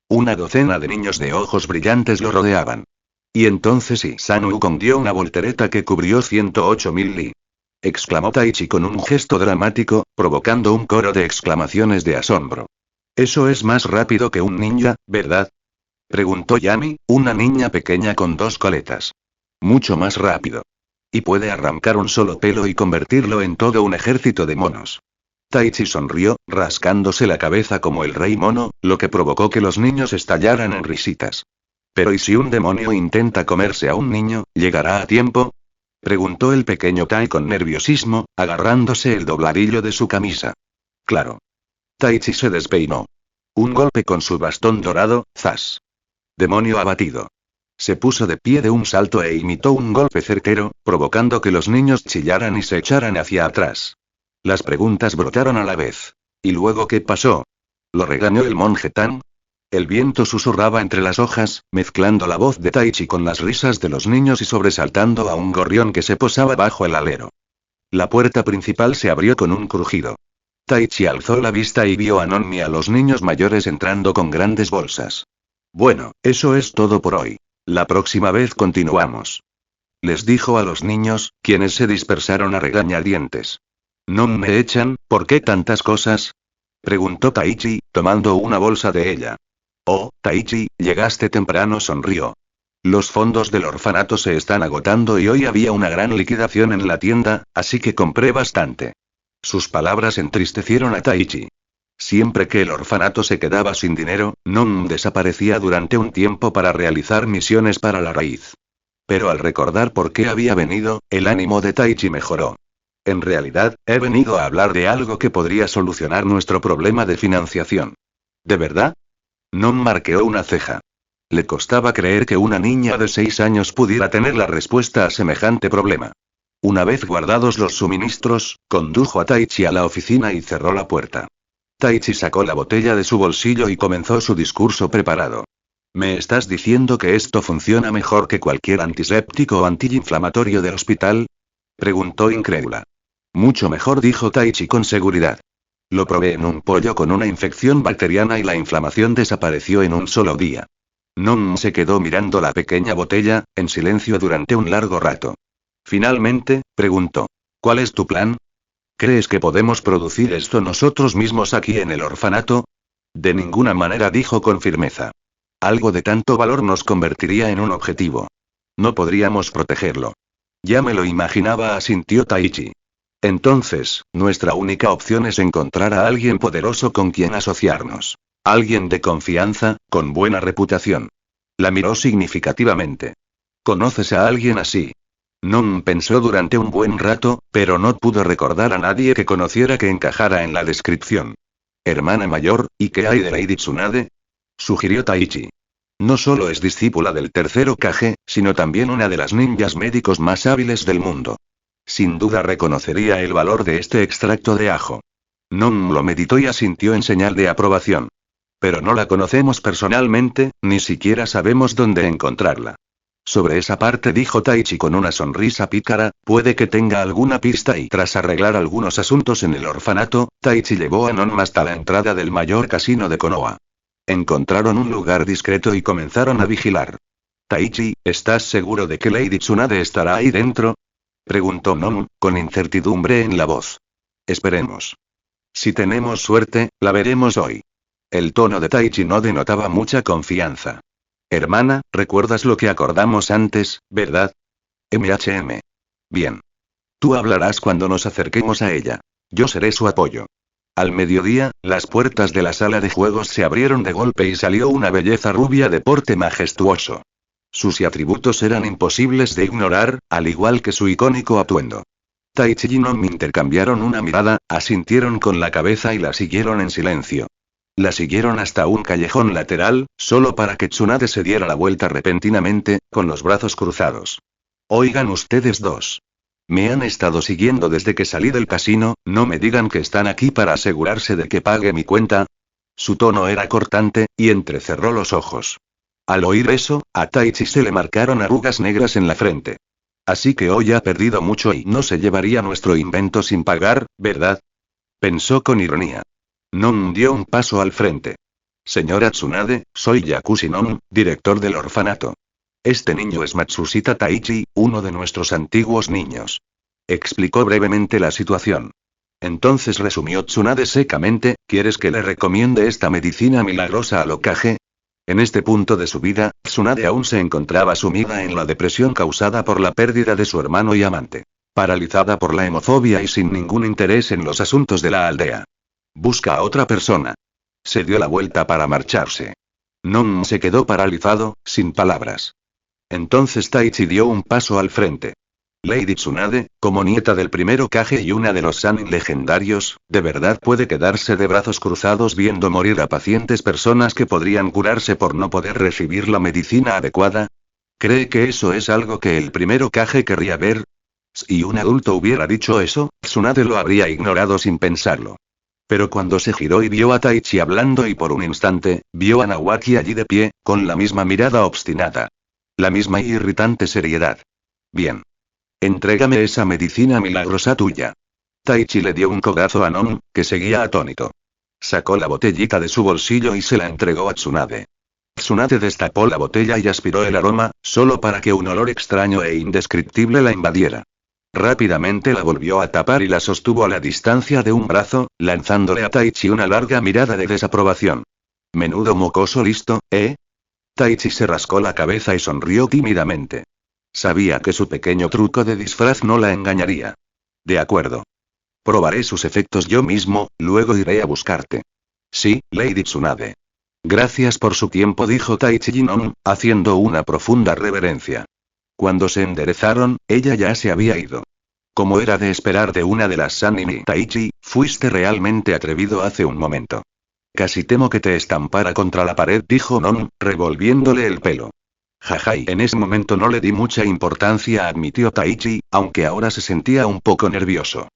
Una docena de niños de ojos brillantes lo rodeaban. Y entonces San Wukong dio una voltereta que cubrió 108.000 li. Exclamó Taichi con un gesto dramático, provocando un coro de exclamaciones de asombro. Eso es más rápido que un ninja, ¿verdad? Preguntó Yami, una niña pequeña con 2 coletas. Mucho más rápido. Y puede arrancar un solo pelo y convertirlo en todo un ejército de monos. Taichi sonrió, rascándose la cabeza como el rey mono, lo que provocó que los niños estallaran en risitas. ¿Pero y si un demonio intenta comerse a un niño, llegará a tiempo? Preguntó el pequeño Tai con nerviosismo, agarrándose el dobladillo de su camisa. Claro. Taichi se despeinó. Un golpe con su bastón dorado, ¡zas! Demonio abatido. Se puso de pie de un salto e imitó un golpe certero, provocando que los niños chillaran y se echaran hacia atrás. Las preguntas brotaron a la vez. ¿Y luego qué pasó? ¿Lo regañó el monje Tan? El viento susurraba entre las hojas, mezclando la voz de Taichi con las risas de los niños y sobresaltando a un gorrión que se posaba bajo el alero. La puerta principal se abrió con un crujido. Taichi alzó la vista y vio a Non y a los niños mayores entrando con grandes bolsas. Bueno, eso es todo por hoy. La próxima vez continuamos. Les dijo a los niños, quienes se dispersaron a regañadientes. ¿No me echan? ¿Por qué tantas cosas? Preguntó Taichi, tomando una bolsa de ella. Oh, Taichi, llegaste temprano, sonrió. Los fondos del orfanato se están agotando y hoy había una gran liquidación en la tienda, así que compré bastante. Sus palabras entristecieron a Taichi. Siempre que el orfanato se quedaba sin dinero, Non desaparecía durante un tiempo para realizar misiones para la raíz. Pero al recordar por qué había venido, el ánimo de Taichi mejoró. En realidad, he venido a hablar de algo que podría solucionar nuestro problema de financiación. ¿De verdad? Non marqueó una ceja. Le costaba creer que una niña de 6 años pudiera tener la respuesta a semejante problema. Una vez guardados los suministros, condujo a Taichi a la oficina y cerró la puerta. Taichi sacó la botella de su bolsillo y comenzó su discurso preparado. ¿Me estás diciendo que esto funciona mejor que cualquier antiséptico o antiinflamatorio del hospital? Preguntó incrédula. Mucho mejor, dijo Taichi con seguridad. Lo probé en un pollo con una infección bacteriana y la inflamación desapareció en un solo día. Non se quedó mirando la pequeña botella, en silencio durante un largo rato. Finalmente, preguntó. ¿Cuál es tu plan? ¿Crees que podemos producir esto nosotros mismos aquí en el orfanato? De ninguna manera, dijo con firmeza. Algo de tanto valor nos convertiría en un objetivo. No podríamos protegerlo. Ya me lo imaginaba, asintió Taichi. Entonces, nuestra única opción es encontrar a alguien poderoso con quien asociarnos. Alguien de confianza, con buena reputación. La miró significativamente. ¿Conoces a alguien así? Non pensó durante un buen rato, pero no pudo recordar a nadie que conociera que encajara en la descripción. Hermana mayor, ¿y qué hay de Lady Tsunade? Sugirió Taichi. No solo es discípula del tercer Hokage, sino también una de las ninjas médicos más hábiles del mundo. Sin duda reconocería el valor de este extracto de ajo. Non lo meditó y asintió en señal de aprobación. Pero no la conocemos personalmente, ni siquiera sabemos dónde encontrarla. Sobre esa parte, dijo Taichi con una sonrisa pícara, puede que tenga alguna pista y tras arreglar algunos asuntos en el orfanato, Taichi llevó a Non hasta la entrada del mayor casino de Konoha. Encontraron un lugar discreto y comenzaron a vigilar. Taichi, ¿estás seguro de que Lady Tsunade estará ahí dentro? Preguntó Non, con incertidumbre en la voz. Esperemos. Si tenemos suerte, la veremos hoy. El tono de Taichi no denotaba mucha confianza. Hermana, ¿recuerdas lo que acordamos antes, verdad? Bien. Tú hablarás cuando nos acerquemos a ella. Yo seré su apoyo. Al mediodía, las puertas de la sala de juegos se abrieron de golpe y salió una belleza rubia de porte majestuoso. Sus atributos eran imposibles de ignorar, al igual que su icónico atuendo. Taichi y Non intercambiaron una mirada, asintieron con la cabeza y la siguieron en silencio. La siguieron hasta un callejón lateral, solo para que Tsunade se diera la vuelta repentinamente, con los brazos cruzados. Oigan ustedes dos. Me han estado siguiendo desde que salí del casino, no me digan que están aquí para asegurarse de que pague mi cuenta. Su tono era cortante, y entrecerró los ojos. Al oír eso, a Taichi se le marcaron arrugas negras en la frente. Así que hoy ha perdido mucho y no se llevaría nuestro invento sin pagar, ¿verdad? Pensó con ironía. Non dio un paso al frente. Señora Tsunade, soy Yakushi Non, director del orfanato. Este niño es Matsushita Taichi, uno de nuestros antiguos niños. Explicó brevemente la situación. Entonces resumió Tsunade secamente, ¿quieres que le recomiende esta medicina milagrosa al Hokage? En este punto de su vida, Tsunade aún se encontraba sumida en la depresión causada por la pérdida de su hermano y amante. Paralizada por la hemofobia y sin ningún interés en los asuntos de la aldea. Busca a otra persona. Se dio la vuelta para marcharse. Non se quedó paralizado, sin palabras. Entonces Taichi dio un paso al frente. Lady Tsunade, como nieta del primero Kage y una de los Sanin legendarios, ¿de verdad puede quedarse de brazos cruzados viendo morir a pacientes personas que podrían curarse por no poder recibir la medicina adecuada? ¿Cree que eso es algo que el primero Kage querría ver? Si un adulto hubiera dicho eso, Tsunade lo habría ignorado sin pensarlo. Pero cuando se giró y vio a Taichi hablando y por un instante, vio a Nawaki allí de pie, con la misma mirada obstinada. La misma irritante seriedad. Bien. Entrégame esa medicina milagrosa tuya. Taichi le dio un codazo a Non, que seguía atónito. Sacó la botellita de su bolsillo y se la entregó a Tsunade. Tsunade destapó la botella y aspiró el aroma, solo para que un olor extraño e indescriptible la invadiera. Rápidamente la volvió a tapar y la sostuvo a la distancia de un brazo, lanzándole a Taichi una larga mirada de desaprobación. Menudo mocoso listo, ¿eh? Taichi se rascó la cabeza y sonrió tímidamente. Sabía que su pequeño truco de disfraz no la engañaría. De acuerdo. Probaré sus efectos yo mismo, luego iré a buscarte. Sí, Lady Tsunade. Gracias por su tiempo, dijo Taichi Jinon, haciendo una profunda reverencia. Cuando se enderezaron, ella ya se había ido. Como era de esperar de una de las Sanini, Taichi, fuiste realmente atrevido hace un momento. Casi temo que te estampara contra la pared, dijo Non, revolviéndole el pelo. Jajai, en ese momento no le di mucha importancia, admitió Taichi, aunque ahora se sentía un poco nervioso.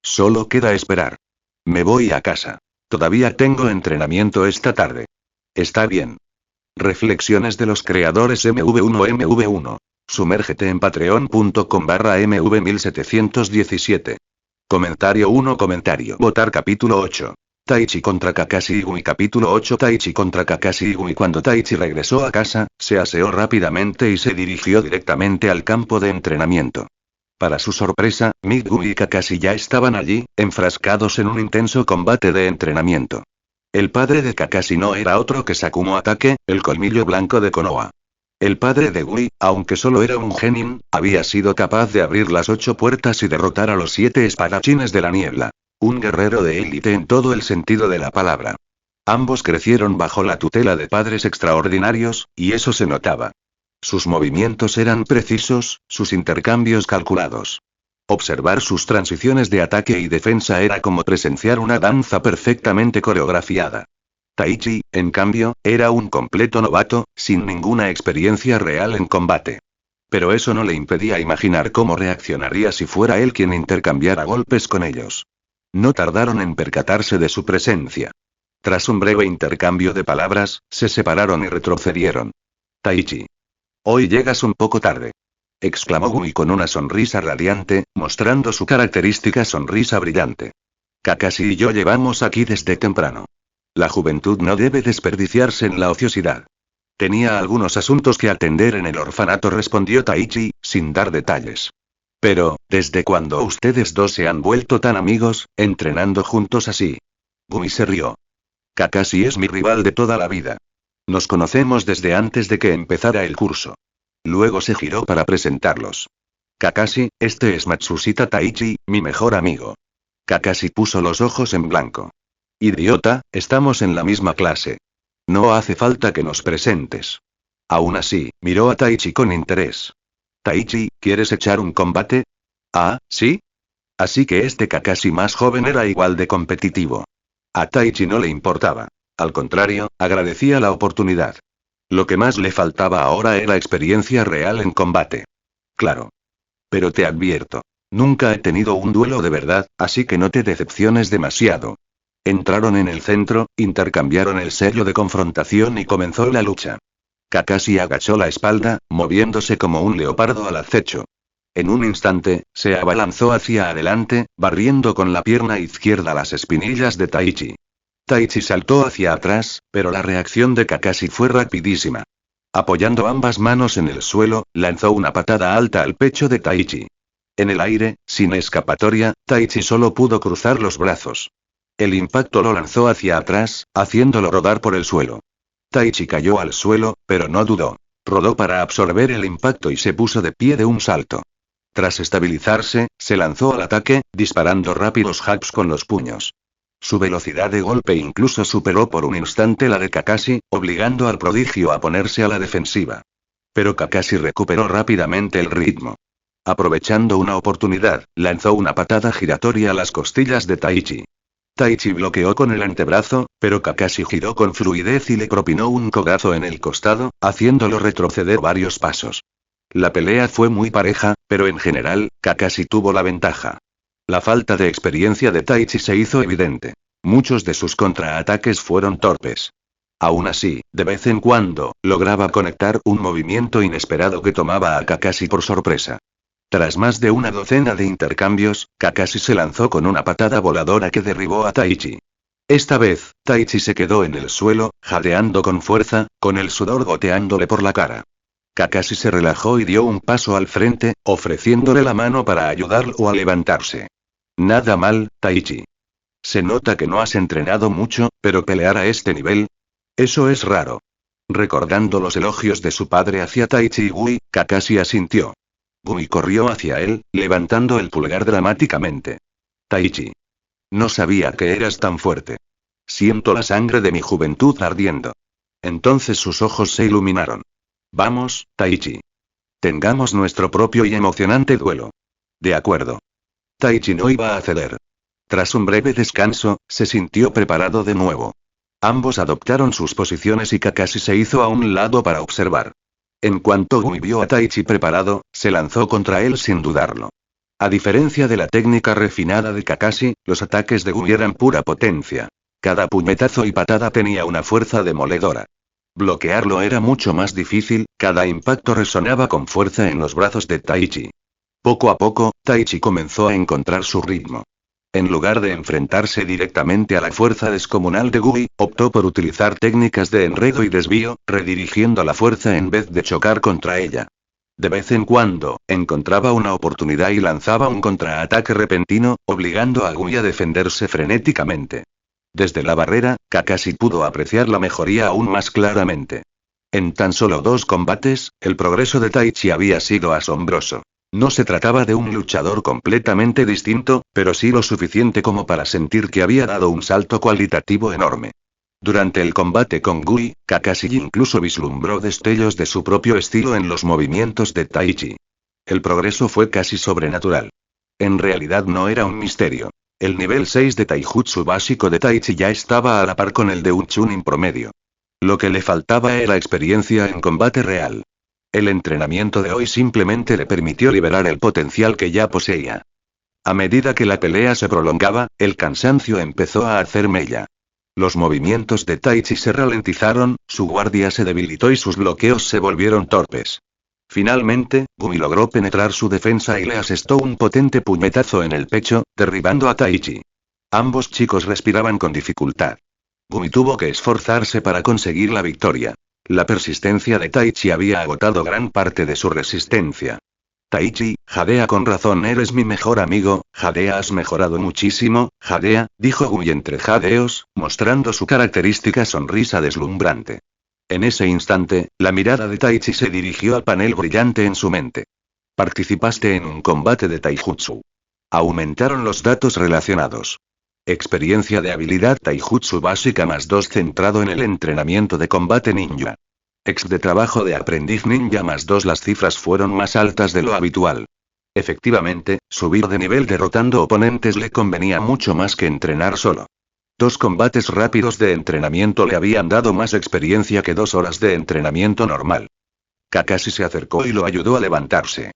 Solo queda esperar. Me voy a casa. Todavía tengo entrenamiento esta tarde. Está bien. Reflexiones de los creadores MV1. Sumérgete en patreon.com/mv1717. Comentario 1. Votar capítulo 8. Taichi contra Kakashi Igui capítulo 8. Taichi contra Kakashi Igui. Cuando Taichi regresó a casa, se aseó rápidamente y se dirigió directamente al campo de entrenamiento. Para su sorpresa, Midgui y Kakashi ya estaban allí, enfrascados en un intenso combate de entrenamiento. El padre de Kakashi no era otro que Sakumo Atake, el colmillo blanco de Konoha. El padre de Gui, aunque solo era un genin, había sido capaz de abrir las 8 puertas y derrotar a los 7 espadachines de la niebla. Un guerrero de élite en todo el sentido de la palabra. Ambos crecieron bajo la tutela de padres extraordinarios, y eso se notaba. Sus movimientos eran precisos, sus intercambios calculados. Observar sus transiciones de ataque y defensa era como presenciar una danza perfectamente coreografiada. Taichi, en cambio, era un completo novato, sin ninguna experiencia real en combate. Pero eso no le impedía imaginar cómo reaccionaría si fuera él quien intercambiara golpes con ellos. No tardaron en percatarse de su presencia. Tras un breve intercambio de palabras, se separaron y retrocedieron. Taichi. Hoy llegas un poco tarde. Exclamó Gui con una sonrisa radiante, mostrando su característica sonrisa brillante. Kakashi y yo llevamos aquí desde temprano. La juventud no debe desperdiciarse en la ociosidad. Tenía algunos asuntos que atender en el orfanato, respondió Taichi, sin dar detalles. Pero, ¿desde cuándo ustedes dos se han vuelto tan amigos, entrenando juntos así? Gumi se rió. Kakashi es mi rival de toda la vida. Nos conocemos desde antes de que empezara el curso. Luego se giró para presentarlos. Kakashi, este es Matsushita Taichi, mi mejor amigo. Kakashi puso los ojos en blanco. Idiota, estamos en la misma clase. No hace falta que nos presentes. Aún así, miró a Taichi con interés. Taichi, ¿quieres echar un combate? Ah, ¿sí? Así que este Kakashi más joven era igual de competitivo. A Taichi no le importaba. Al contrario, agradecía la oportunidad. Lo que más le faltaba ahora era experiencia real en combate. Claro. Pero te advierto. Nunca he tenido un duelo de verdad, así que no te decepciones demasiado. Entraron en el centro, intercambiaron el sello de confrontación y comenzó la lucha. Kakashi agachó la espalda, moviéndose como un leopardo al acecho. En un instante, se abalanzó hacia adelante, barriendo con la pierna izquierda las espinillas de Taichi. Taichi saltó hacia atrás, pero la reacción de Kakashi fue rapidísima. Apoyando ambas manos en el suelo, lanzó una patada alta al pecho de Taichi. En el aire, sin escapatoria, Taichi solo pudo cruzar los brazos. El impacto lo lanzó hacia atrás, haciéndolo rodar por el suelo. Taichi cayó al suelo, pero no dudó. Rodó para absorber el impacto y se puso de pie de un salto. Tras estabilizarse, se lanzó al ataque, disparando rápidos hacks con los puños. Su velocidad de golpe incluso superó por un instante la de Kakashi, obligando al prodigio a ponerse a la defensiva. Pero Kakashi recuperó rápidamente el ritmo. Aprovechando una oportunidad, lanzó una patada giratoria a las costillas de Taichi. Taichi bloqueó con el antebrazo, pero Kakashi giró con fluidez y le propinó un codazo en el costado, haciéndolo retroceder varios pasos. La pelea fue muy pareja, pero en general, Kakashi tuvo la ventaja. La falta de experiencia de Taichi se hizo evidente. Muchos de sus contraataques fueron torpes. Aún así, de vez en cuando, lograba conectar un movimiento inesperado que tomaba a Kakashi por sorpresa. Tras más de una docena de intercambios, Kakashi se lanzó con una patada voladora que derribó a Taichi. Esta vez, Taichi se quedó en el suelo, jadeando con fuerza, con el sudor goteándole por la cara. Kakashi se relajó y dio un paso al frente, ofreciéndole la mano para ayudarlo a levantarse. Nada mal, Taichi. Se nota que no has entrenado mucho, pero pelear a este nivel. Eso es raro. Recordando los elogios de su padre hacia Taichi y Gui, Kakashi asintió. Gui corrió hacia él, levantando el pulgar dramáticamente. Taichi. No sabía que eras tan fuerte. Siento la sangre de mi juventud ardiendo. Entonces sus ojos se iluminaron. Vamos, Taichi. Tengamos nuestro propio y emocionante duelo. De acuerdo. Taichi no iba a ceder. Tras un breve descanso, se sintió preparado de nuevo. Ambos adoptaron sus posiciones y Kakashi se hizo a un lado para observar. En cuanto Gui vio a Taichi preparado, se lanzó contra él sin dudarlo. A diferencia de la técnica refinada de Kakashi, los ataques de Gui eran pura potencia. Cada puñetazo y patada tenía una fuerza demoledora. Bloquearlo era mucho más difícil, cada impacto resonaba con fuerza en los brazos de Taichi. Poco a poco, Taichi comenzó a encontrar su ritmo. En lugar de enfrentarse directamente a la fuerza descomunal de Gui, optó por utilizar técnicas de enredo y desvío, redirigiendo la fuerza en vez de chocar contra ella. De vez en cuando, encontraba una oportunidad y lanzaba un contraataque repentino, obligando a Gui a defenderse frenéticamente. Desde la barrera, Kakashi pudo apreciar la mejoría aún más claramente. En tan solo 2 combates, el progreso de Taichi había sido asombroso. No se trataba de un luchador completamente distinto, pero sí lo suficiente como para sentir que había dado un salto cualitativo enorme. Durante el combate con Gui, Kakashi incluso vislumbró destellos de su propio estilo en los movimientos de Taichi. El progreso fue casi sobrenatural. En realidad no era un misterio. El nivel 6 de Taijutsu básico de Taichi ya estaba a la par con el de un Chunin promedio. Lo que le faltaba era experiencia en combate real. El entrenamiento de hoy simplemente le permitió liberar el potencial que ya poseía. A medida que la pelea se prolongaba, el cansancio empezó a hacer mella. Los movimientos de Taichi se ralentizaron, su guardia se debilitó y sus bloqueos se volvieron torpes. Finalmente, Gumi logró penetrar su defensa y le asestó un potente puñetazo en el pecho, derribando a Taichi. Ambos chicos respiraban con dificultad. Gumi tuvo que esforzarse para conseguir la victoria. La persistencia de Taichi había agotado gran parte de su resistencia. Taichi, jadea con razón, eres mi mejor amigo, jadea, has mejorado muchísimo, jadea, dijo Gumi entre jadeos, mostrando su característica sonrisa deslumbrante. En ese instante, la mirada de Taichi se dirigió al panel brillante en su mente. Participaste en un combate de Taijutsu. Aumentaron los datos relacionados. Experiencia de habilidad Taijutsu básica +2 centrado en el entrenamiento de combate ninja. Ex de trabajo de aprendiz ninja +2. Las cifras fueron más altas de lo habitual. Efectivamente, subir de nivel derrotando oponentes le convenía mucho más que entrenar solo. 2 combates rápidos de entrenamiento le habían dado más experiencia que 2 horas de entrenamiento normal. Kakashi se acercó y lo ayudó a levantarse.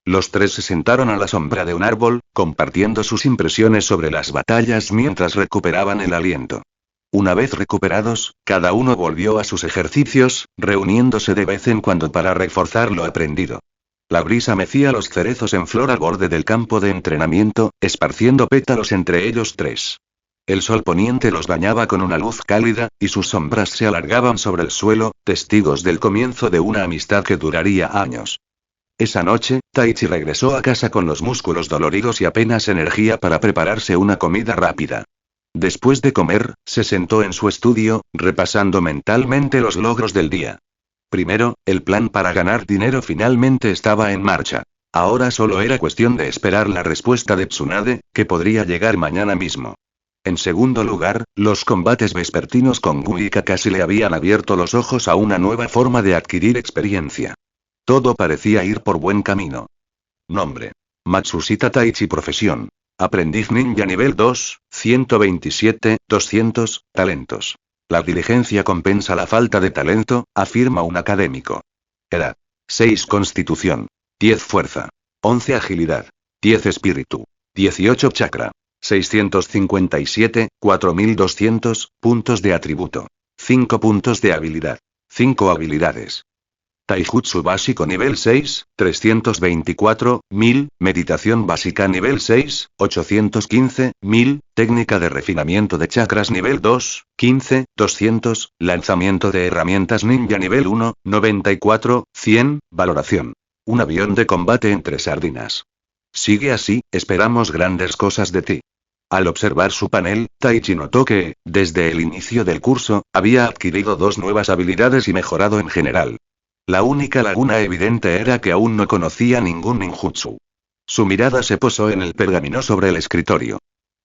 Los 3 se sentaron a la sombra de un árbol, compartiendo sus impresiones sobre las batallas mientras recuperaban el aliento. Una vez recuperados, cada uno volvió a sus ejercicios, reuniéndose de vez en cuando para reforzar lo aprendido. La brisa mecía los cerezos en flor al borde del campo de entrenamiento, esparciendo pétalos entre ellos 3. El sol poniente los bañaba con una luz cálida, y sus sombras se alargaban sobre el suelo, testigos del comienzo de una amistad que duraría años. Esa noche, Taichi regresó a casa con los músculos doloridos y apenas energía para prepararse una comida rápida. Después de comer, se sentó en su estudio, repasando mentalmente los logros del día. Primero, el plan para ganar dinero finalmente estaba en marcha. Ahora solo era cuestión de esperar la respuesta de Tsunade, que podría llegar mañana mismo. En segundo lugar, los combates vespertinos con Gu y Kakashi le habían abierto los ojos a una nueva forma de adquirir experiencia. Todo parecía ir por buen camino. Nombre: Matsushita Taichi. Profesión: aprendiz ninja nivel 2, 127, 200, talentos. La diligencia compensa la falta de talento, afirma un académico. Edad: 6 constitución, 10 fuerza, 11 agilidad, 10 espíritu, 18 chakra, 657, 4200 puntos de atributo, 5 puntos de habilidad, 5 habilidades. Taijutsu básico nivel 6, 324.000, meditación básica nivel 6, 815.000, técnica de refinamiento de chakras nivel 2, 15.200, lanzamiento de herramientas ninja nivel 1, 94.100, valoración: un avión de combate entre sardinas. Sigue así, esperamos grandes cosas de ti. Al observar su panel, Taichi notó que, desde el inicio del curso, había adquirido 2 nuevas habilidades y mejorado en general. La única laguna evidente era que aún no conocía ningún ninjutsu. Su mirada se posó en el pergamino sobre el escritorio.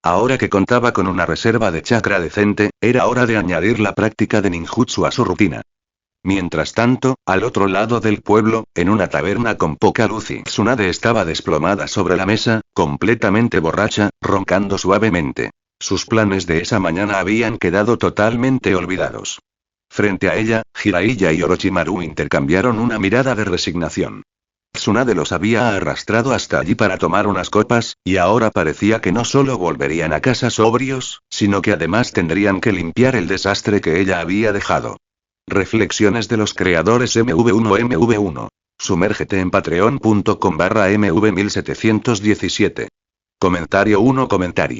Ahora que contaba con una reserva de chakra decente, era hora de añadir la práctica de ninjutsu a su rutina. Mientras tanto, al otro lado del pueblo, en una taberna con poca luz, Tsunade estaba desplomada sobre la mesa, completamente borracha, roncando suavemente. Sus planes de esa mañana habían quedado totalmente olvidados. Frente a ella, Jiraiya y Orochimaru intercambiaron una mirada de resignación. Tsunade los había arrastrado hasta allí para tomar unas copas, y ahora parecía que no solo volverían a casa sobrios, sino que además tendrían que limpiar el desastre que ella había dejado. Reflexiones de los creadores MV1. Sumérgete en patreon.com/mv1717. Comentario 1.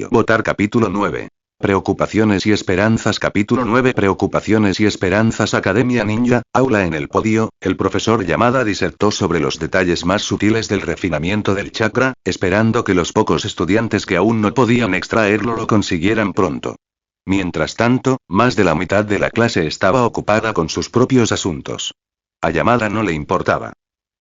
Votar capítulo 9. Preocupaciones y esperanzas. Capítulo 9. Preocupaciones y esperanzas. Academia Ninja, aula. En el podio, el profesor Yamada disertó sobre los detalles más sutiles del refinamiento del chakra, esperando que los pocos estudiantes que aún no podían extraerlo lo consiguieran pronto. Mientras tanto, más de la mitad de la clase estaba ocupada con sus propios asuntos. A Yamada no le importaba.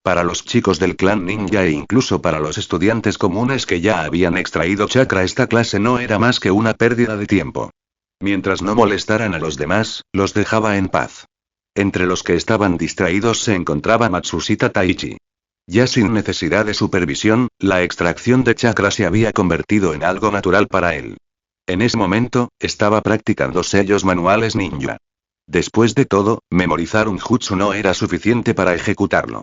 Para los chicos del clan ninja e incluso para los estudiantes comunes que ya habían extraído chakra, esta clase no era más que una pérdida de tiempo. Mientras no molestaran a los demás, los dejaba en paz. Entre los que estaban distraídos se encontraba Matsushita Taichi. Ya sin necesidad de supervisión, la extracción de chakra se había convertido en algo natural para él. En ese momento, estaba practicando sellos manuales ninja. Después de todo, memorizar un jutsu no era suficiente para ejecutarlo.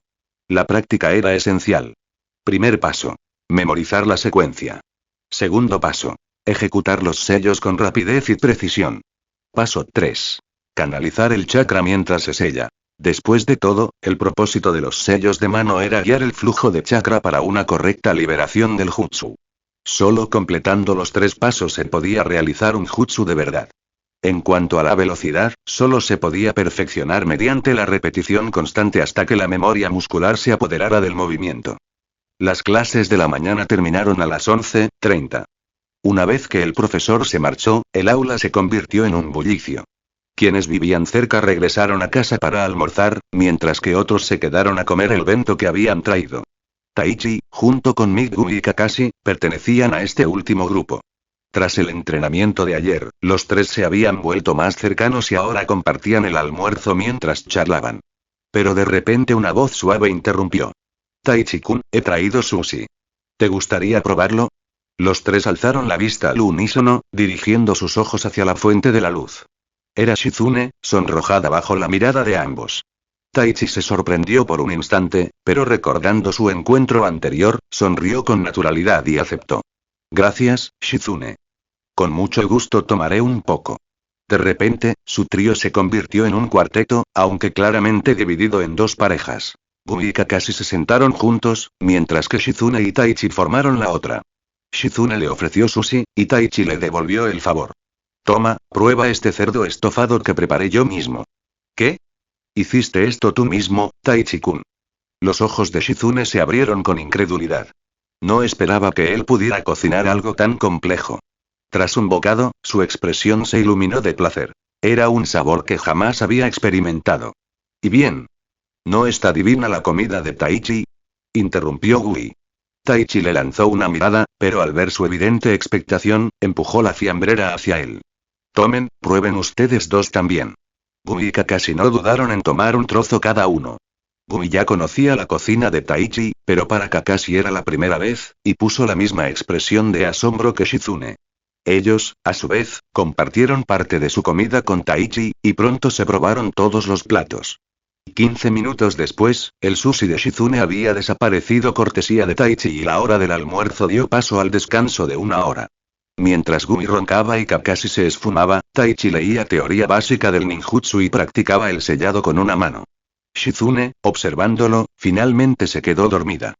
La práctica era esencial. Primer paso: memorizar la secuencia. Segundo paso: ejecutar los sellos con rapidez y precisión. Paso 3. Canalizar el chakra mientras se sella. Después de todo, el propósito de los sellos de mano era guiar el flujo de chakra para una correcta liberación del jutsu. Solo completando los 3 pasos se podía realizar un jutsu de verdad. En cuanto a la velocidad, solo se podía perfeccionar mediante la repetición constante hasta que la memoria muscular se apoderara del movimiento. Las clases de la mañana terminaron a las 11:30. Una vez que el profesor se marchó, el aula se convirtió en un bullicio. Quienes vivían cerca regresaron a casa para almorzar, mientras que otros se quedaron a comer el bento que habían traído. Taichi, junto con Migu y Kakashi, pertenecían a este último grupo. Tras el entrenamiento de ayer, los 3 se habían vuelto más cercanos y ahora compartían el almuerzo mientras charlaban. Pero de repente una voz suave interrumpió. Taichi-kun, he traído sushi. ¿Te gustaría probarlo? Los 3 alzaron la vista al unísono, dirigiendo sus ojos hacia la fuente de la luz. Era Shizune, sonrojada bajo la mirada de ambos. Taichi se sorprendió por un instante, pero recordando su encuentro anterior, sonrió con naturalidad y aceptó. Gracias, Shizune. Con mucho gusto tomaré un poco. De repente, su trío se convirtió en un cuarteto, aunque claramente dividido en 2 parejas. Gu y Kakashi se sentaron juntos, mientras que Shizune y Taichi formaron la otra. Shizune le ofreció sushi, y Taichi le devolvió el favor. Toma, prueba este cerdo estofado que preparé yo mismo. ¿Qué? ¿Hiciste esto tú mismo, Taichi-kun? Los ojos de Shizune se abrieron con incredulidad. No esperaba que él pudiera cocinar algo tan complejo. Tras un bocado, su expresión se iluminó de placer. Era un sabor que jamás había experimentado. ¿Y bien? ¿No está divina la comida de Taichi? interrumpió Gui. Taichi le lanzó una mirada, pero al ver su evidente expectación, empujó la fiambrera hacia él. Tomen, prueben ustedes dos también. Gui y Kakashi no dudaron en tomar un trozo cada uno. Gumi ya conocía la cocina de Taichi, pero para Kakashi era la primera vez, y puso la misma expresión de asombro que Shizune. Ellos, a su vez, compartieron parte de su comida con Taichi, y pronto se probaron todos los platos. 15 minutos después, el sushi de Shizune había desaparecido cortesía de Taichi y la hora del almuerzo dio paso al descanso de 1 hora. Mientras Gumi roncaba y Kakashi se esfumaba, Taichi leía teoría básica del ninjutsu y practicaba el sellado con una mano. Shizune, observándolo, finalmente se quedó dormida.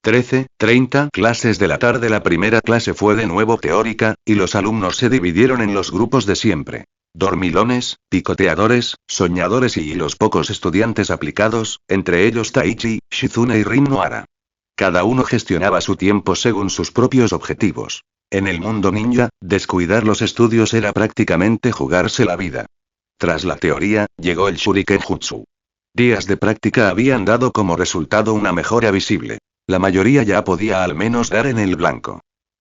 13:30 clases de la tarde. La primera clase fue de nuevo teórica, y los alumnos se dividieron en los grupos de siempre. Dormilones, picoteadores, soñadores y los pocos estudiantes aplicados, entre ellos Taichi, Shizune y Rin Nohara. Cada uno gestionaba su tiempo según sus propios objetivos. En el mundo ninja, descuidar los estudios era prácticamente jugarse la vida. Tras la teoría, llegó el Shuriken Jutsu. Días de práctica habían dado como resultado una mejora visible. La mayoría ya podía al menos dar en el blanco.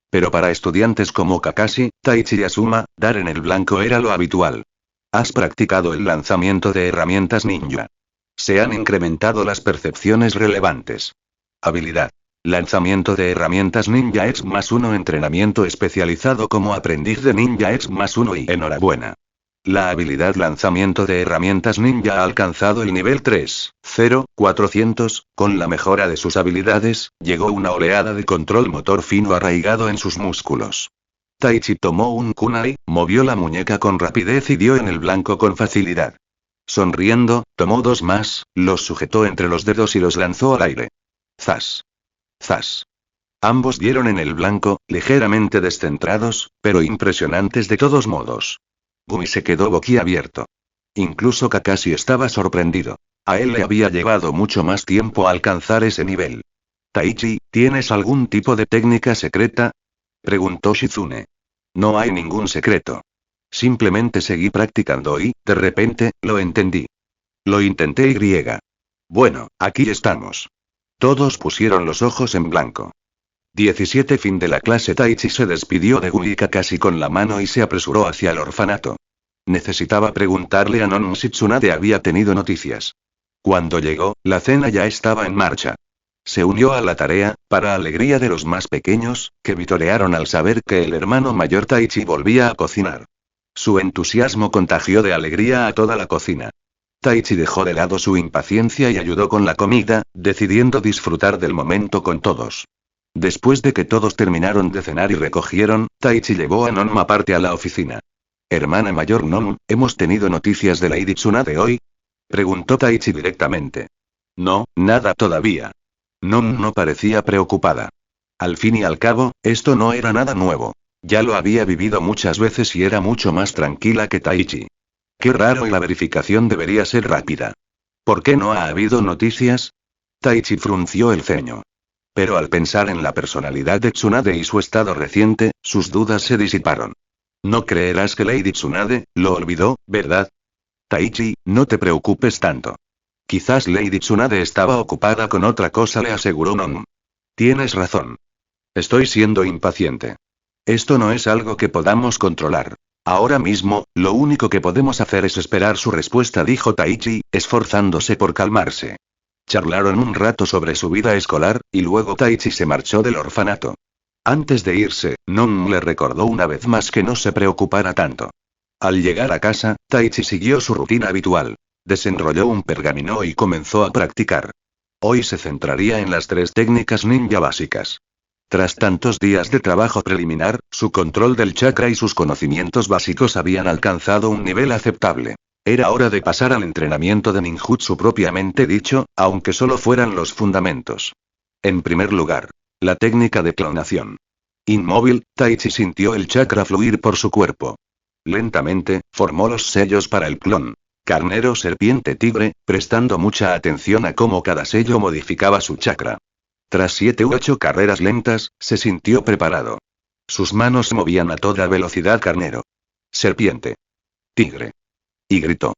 Pero para estudiantes como Kakashi, Taichi y Asuma, dar en el blanco era lo habitual. ¿Has practicado el lanzamiento de herramientas ninja? Se han incrementado las percepciones relevantes. Habilidad. Lanzamiento de herramientas ninja X+1. Entrenamiento especializado como aprendiz de ninja X+1 y enhorabuena. La habilidad lanzamiento de herramientas ninja ha alcanzado el nivel 3.0.400, con la mejora de sus habilidades, llegó una oleada de control motor fino arraigado en sus músculos. Taichi tomó un kunai, movió la muñeca con rapidez y dio en el blanco con facilidad. Sonriendo, tomó dos más, los sujetó entre los dedos y los lanzó al aire. ¡Zas! ¡Zas! Ambos dieron en el blanco, ligeramente descentrados, pero impresionantes de todos modos. Gumi se quedó boquiabierto. Incluso Kakashi estaba sorprendido. A él le había llevado mucho más tiempo alcanzar ese nivel. Taichi, ¿tienes algún tipo de técnica secreta? Preguntó Shizune. No hay ningún secreto. Simplemente seguí practicando y, de repente, lo entendí. Lo intenté y. Bueno, aquí estamos. Todos pusieron los ojos en blanco. 17 Fin de la clase. Taichi se despidió de Gumi y Kakashi con la mano y se apresuró hacia el orfanato. Necesitaba preguntarle a Non si Tsunade había tenido noticias. Cuando llegó, la cena ya estaba en marcha. Se unió a la tarea, para alegría de los más pequeños, que vitorearon al saber que el hermano mayor Taichi volvía a cocinar. Su entusiasmo contagió de alegría a toda la cocina. Taichi dejó de lado su impaciencia y ayudó con la comida, decidiendo disfrutar del momento con todos. Después de que todos terminaron de cenar y recogieron, Taichi llevó a Non aparte a la oficina. Hermana mayor Non, ¿hemos tenido noticias de Lady Tsunade hoy? Preguntó Taichi directamente. No, nada todavía. Non no parecía preocupada. Al fin y al cabo, esto no era nada nuevo. Ya lo había vivido muchas veces y era mucho más tranquila que Taichi. Qué raro, y la verificación debería ser rápida. ¿Por qué no ha habido noticias? Taichi frunció el ceño. Pero al pensar en la personalidad de Tsunade y su estado reciente, sus dudas se disiparon. No creerás que Lady Tsunade lo olvidó, ¿verdad? Taichi, no te preocupes tanto. Quizás Lady Tsunade estaba ocupada con otra cosa, le aseguró Non. Tienes razón. Estoy siendo impaciente. Esto no es algo que podamos controlar. Ahora mismo, lo único que podemos hacer es esperar su respuesta, dijo Taichi, esforzándose por calmarse. Charlaron un rato sobre su vida escolar, y luego Taichi se marchó del orfanato. Antes de irse, Non le recordó una vez más que no se preocupara tanto. Al llegar a casa, Taichi siguió su rutina habitual. Desenrolló un pergamino y comenzó a practicar. Hoy se centraría en las 3 técnicas ninja básicas. Tras tantos días de trabajo preliminar, su control del chakra y sus conocimientos básicos habían alcanzado un nivel aceptable. Era hora de pasar al entrenamiento de ninjutsu propiamente dicho, aunque solo fueran los fundamentos. En primer lugar, la técnica de clonación. Inmóvil, Taichi sintió el chakra fluir por su cuerpo. Lentamente, formó los sellos para el clon. Carnero, serpiente, tigre, prestando mucha atención a cómo cada sello modificaba su chakra. Tras 7 u 8 carreras lentas, se sintió preparado. Sus manos se movían a toda velocidad. Carnero. Serpiente. Tigre. Y gritó.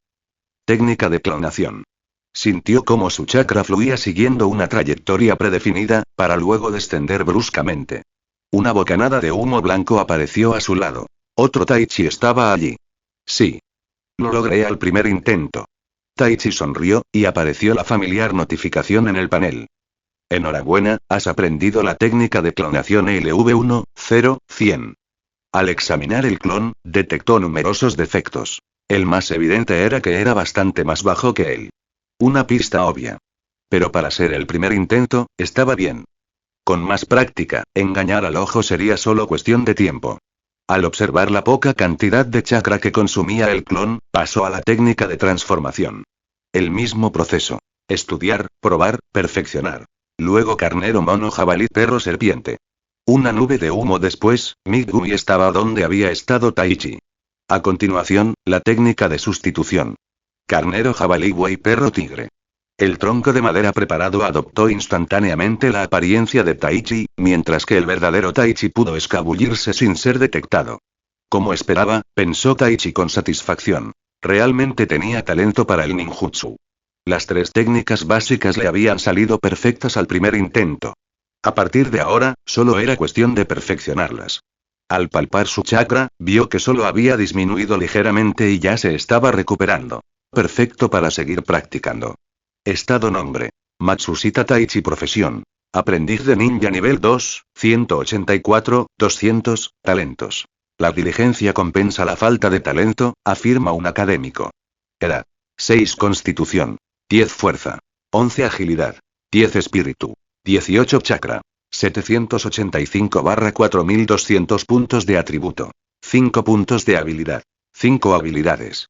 Técnica de clonación. Sintió cómo su chakra fluía siguiendo una trayectoria predefinida, para luego descender bruscamente. Una bocanada de humo blanco apareció a su lado. Otro Taichi estaba allí. Sí. Lo logré al primer intento. Taichi sonrió, y apareció la familiar notificación en el panel. Enhorabuena, has aprendido la técnica de clonación LV1-0-100. Al examinar el clon, detectó numerosos defectos. El más evidente era que era bastante más bajo que él. Una pista obvia. Pero para ser el primer intento, estaba bien. Con más práctica, engañar al ojo sería solo cuestión de tiempo. Al observar la poca cantidad de chakra que consumía el clon, pasó a la técnica de transformación. El mismo proceso. Estudiar, probar, perfeccionar. Luego carnero, mono, jabalí, perro, serpiente. Una nube de humo después, Migumi estaba donde había estado Taichi. A continuación, la técnica de sustitución. Carnero, jabalí, buey, perro, tigre. El tronco de madera preparado adoptó instantáneamente la apariencia de Taichi, mientras que el verdadero Taichi pudo escabullirse sin ser detectado. Como esperaba, pensó Taichi con satisfacción. Realmente tenía talento para el ninjutsu. Las 3 técnicas básicas le habían salido perfectas al primer intento. A partir de ahora, solo era cuestión de perfeccionarlas. Al palpar su chakra, vio que solo había disminuido ligeramente y ya se estaba recuperando. Perfecto para seguir practicando. Estado nombre. Matsushita Taichi. Profesión. Aprendiz de ninja nivel 2, 184, 200, talentos. La diligencia compensa la falta de talento, afirma un académico. Edad. 6 constitución. 10 fuerza. 11 agilidad. 10 espíritu. 18 chakra. 785/4200 puntos de atributo. 5 puntos de habilidad. 5 habilidades.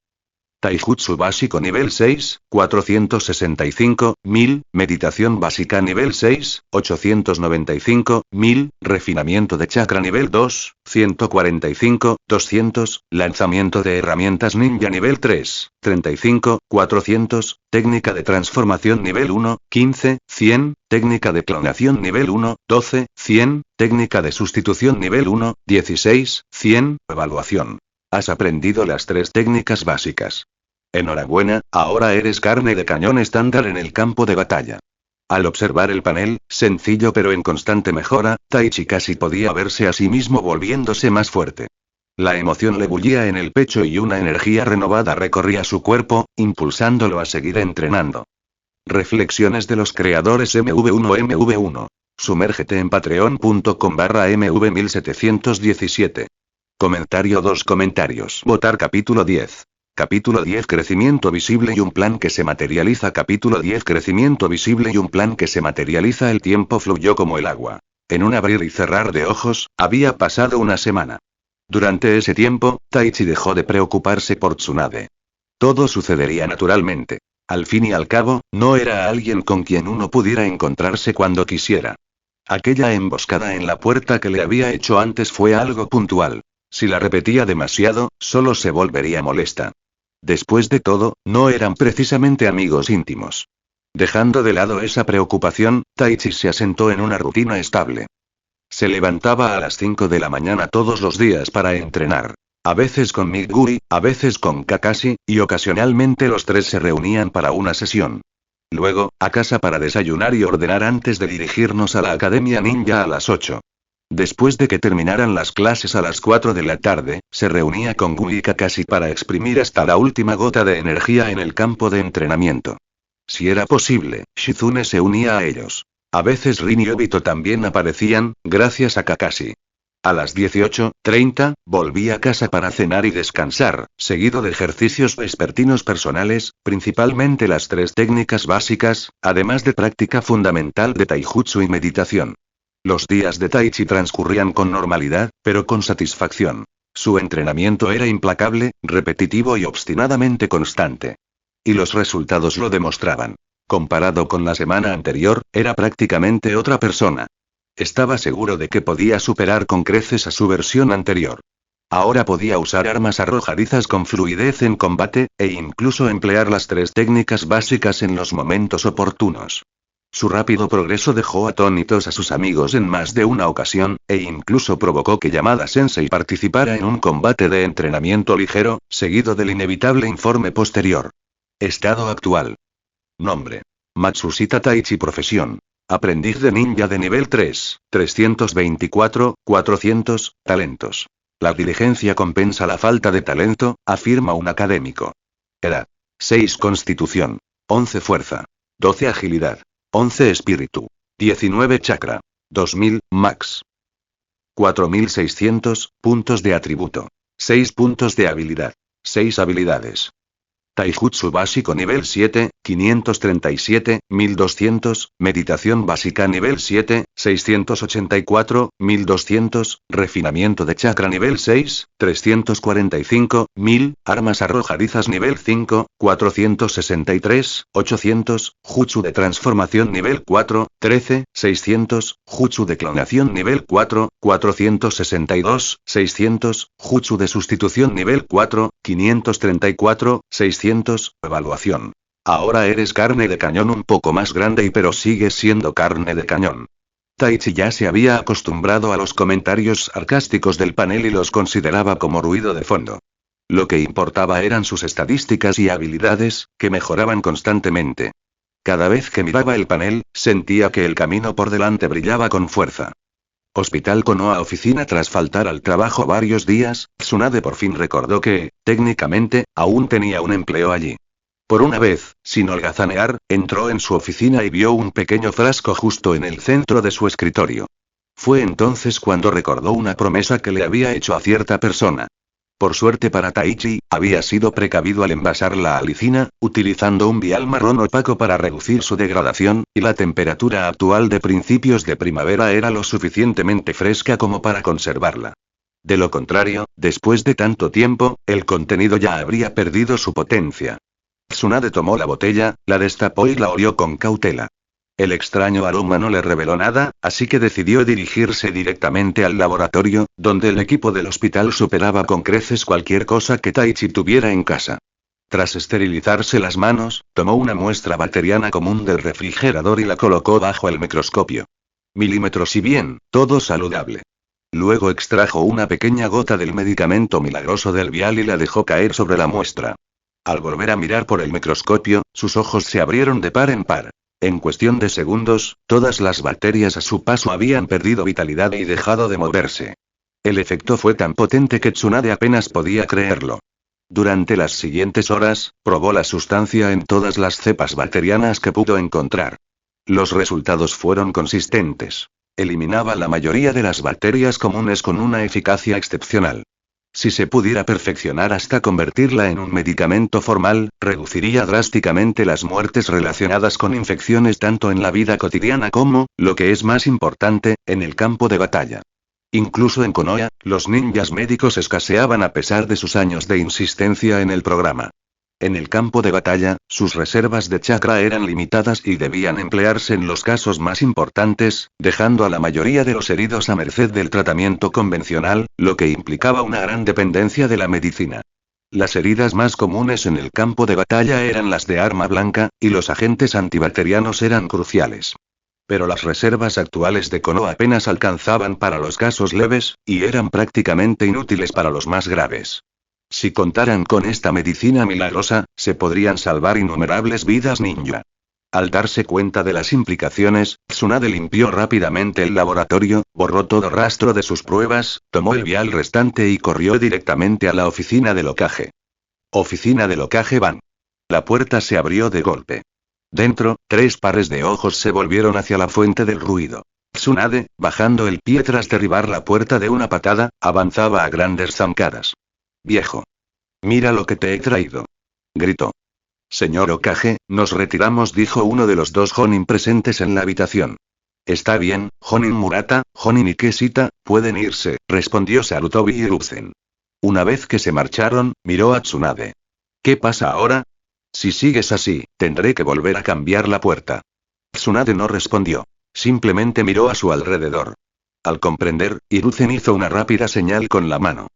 Taijutsu básico nivel 6, 465.000, meditación básica nivel 6, 895.000, refinamiento de chakra nivel 2, 145.200, lanzamiento de herramientas ninja nivel 3, 35.400, técnica de transformación nivel 1, 15.100, técnica de clonación nivel 1, 12.100, técnica de sustitución nivel 1, 16.100, evaluación. Has aprendido las 3 técnicas básicas. Enhorabuena, ahora eres carne de cañón estándar en el campo de batalla. Al observar el panel, sencillo pero en constante mejora, Taichi casi podía verse a sí mismo volviéndose más fuerte. La emoción le bullía en el pecho y una energía renovada recorría su cuerpo, impulsándolo a seguir entrenando. Reflexiones de los creadores MV1. Sumérgete en patreon.com/mv1717. Comentario 2 comentarios. Votar capítulo 10. Capítulo 10 Crecimiento visible y un plan que se materializa. Capítulo 10 Crecimiento visible y un plan que se materializa. El tiempo fluyó como el agua. En un abrir y cerrar de ojos, había pasado una semana. Durante ese tiempo, Taichi dejó de preocuparse por Tsunade. Todo sucedería naturalmente. Al fin y al cabo, no era alguien con quien uno pudiera encontrarse cuando quisiera. Aquella emboscada en la puerta que le había hecho antes fue algo puntual. Si la repetía demasiado, solo se volvería molesta. Después de todo, no eran precisamente amigos íntimos. Dejando de lado esa preocupación, Taichi se asentó en una rutina estable. Se levantaba a las 5 de la mañana todos los días para entrenar. A veces con Miguri, a veces con Kakashi, y ocasionalmente los 3 se reunían para una sesión. Luego, a casa para desayunar y ordenar antes de dirigirnos a la Academia Ninja a las 8. Después de que terminaran las clases a las 4 de la tarde, se reunía con Gui y Kakashi para exprimir hasta la última gota de energía en el campo de entrenamiento. Si era posible, Shizune se unía a ellos. A veces Rin y Obito también aparecían, gracias a Kakashi. A las 18:30, volví a casa para cenar y descansar, seguido de ejercicios vespertinos personales, principalmente las 3 técnicas básicas, además de práctica fundamental de taijutsu y meditación. Los días de Taichi transcurrían con normalidad, pero con satisfacción. Su entrenamiento era implacable, repetitivo y obstinadamente constante. Y los resultados lo demostraban. Comparado con la semana anterior, era prácticamente otra persona. Estaba seguro de que podía superar con creces a su versión anterior. Ahora podía usar armas arrojadizas con fluidez en combate, e incluso emplear las 3 técnicas básicas en los momentos oportunos. Su rápido progreso dejó atónitos a sus amigos en más de una ocasión, e incluso provocó que Yamada Sensei participara en un combate de entrenamiento ligero, seguido del inevitable informe posterior. Estado actual. Nombre. Matsushita Taichi. Profesión. Aprendiz de ninja de nivel 3, 324, 400, talentos. La diligencia compensa la falta de talento, afirma un académico. Edad. 6 constitución. 11 fuerza. 12 agilidad. 11 espíritu. 19 chakra. 2000, max. 4600, puntos de atributo. 6 puntos de habilidad. 6 habilidades. Taijutsu básico nivel 7, 537, 1200, meditación básica nivel 7, 684, 1200, refinamiento de chakra nivel 6, 345, 1000, armas arrojadizas nivel 5, 463, 800, jutsu de transformación nivel 4, 13, 600, jutsu de clonación nivel 4, 462, 600, jutsu de sustitución nivel 4, 534, 600, evaluación. Ahora eres carne de cañón un poco más grande pero sigues siendo carne de cañón. Taichi ya se había acostumbrado a los comentarios sarcásticos del panel y los consideraba como ruido de fondo. Lo que importaba eran sus estadísticas y habilidades, que mejoraban constantemente. Cada vez que miraba el panel, sentía que el camino por delante brillaba con fuerza. Hospital Konoha oficina. Tras faltar al trabajo varios días, Tsunade por fin recordó que, técnicamente, aún tenía un empleo allí. Por una vez, sin holgazanear, entró en su oficina y vio un pequeño frasco justo en el centro de su escritorio. Fue entonces cuando recordó una promesa que le había hecho a cierta persona. Por suerte para Taichi, había sido precavido al envasar la alicina, utilizando un vial marrón opaco para reducir su degradación, y la temperatura actual de principios de primavera era lo suficientemente fresca como para conservarla. De lo contrario, después de tanto tiempo, el contenido ya habría perdido su potencia. Tsunade tomó la botella, la destapó y la olió con cautela. El extraño aroma no le reveló nada, así que decidió dirigirse directamente al laboratorio, donde el equipo del hospital superaba con creces cualquier cosa que Taichi tuviera en casa. Tras esterilizarse las manos, tomó una muestra bacteriana común del refrigerador y la colocó bajo el microscopio. Milímetros y bien, todo saludable. Luego extrajo una pequeña gota del medicamento milagroso del vial y la dejó caer sobre la muestra. Al volver a mirar por el microscopio, sus ojos se abrieron de par en par. En cuestión de segundos, todas las bacterias a su paso habían perdido vitalidad y dejado de moverse. El efecto fue tan potente que Tsunade apenas podía creerlo. Durante las siguientes horas, probó la sustancia en todas las cepas bacterianas que pudo encontrar. Los resultados fueron consistentes. Eliminaba la mayoría de las bacterias comunes con una eficacia excepcional. Si se pudiera perfeccionar hasta convertirla en un medicamento formal, reduciría drásticamente las muertes relacionadas con infecciones tanto en la vida cotidiana como, lo que es más importante, en el campo de batalla. Incluso en Konoha, los ninjas médicos escaseaban a pesar de sus años de insistencia en el programa. En el campo de batalla, sus reservas de chakra eran limitadas y debían emplearse en los casos más importantes, dejando a la mayoría de los heridos a merced del tratamiento convencional, lo que implicaba una gran dependencia de la medicina. Las heridas más comunes en el campo de batalla eran las de arma blanca, y los agentes antibacterianos eran cruciales. Pero las reservas actuales de Konoha apenas alcanzaban para los casos leves, y eran prácticamente inútiles para los más graves. Si contaran con esta medicina milagrosa, se podrían salvar innumerables vidas ninja. Al darse cuenta de las implicaciones, Tsunade limpió rápidamente el laboratorio, borró todo rastro de sus pruebas, tomó el vial restante y corrió directamente a la oficina del Hokage. Oficina del Hokage Ban. La puerta se abrió de golpe. Dentro, 3 pares de ojos se volvieron hacia la fuente del ruido. Tsunade, bajando el pie tras derribar la puerta de una patada, avanzaba a grandes zancadas. «Viejo. Mira lo que te he traído», gritó. «Señor Hokage, nos retiramos», dijo uno de los 2 Jonin presentes en la habitación. «Está bien, Jonin Murata, Jonin Ikeshita, pueden irse», respondió Sarutobi Hiruzen. Una vez que se marcharon, miró a Tsunade. «¿Qué pasa ahora? Si sigues así, tendré que volver a cambiar la puerta». Tsunade no respondió. Simplemente miró a su alrededor. Al comprender, Hiruzen hizo una rápida señal con la mano.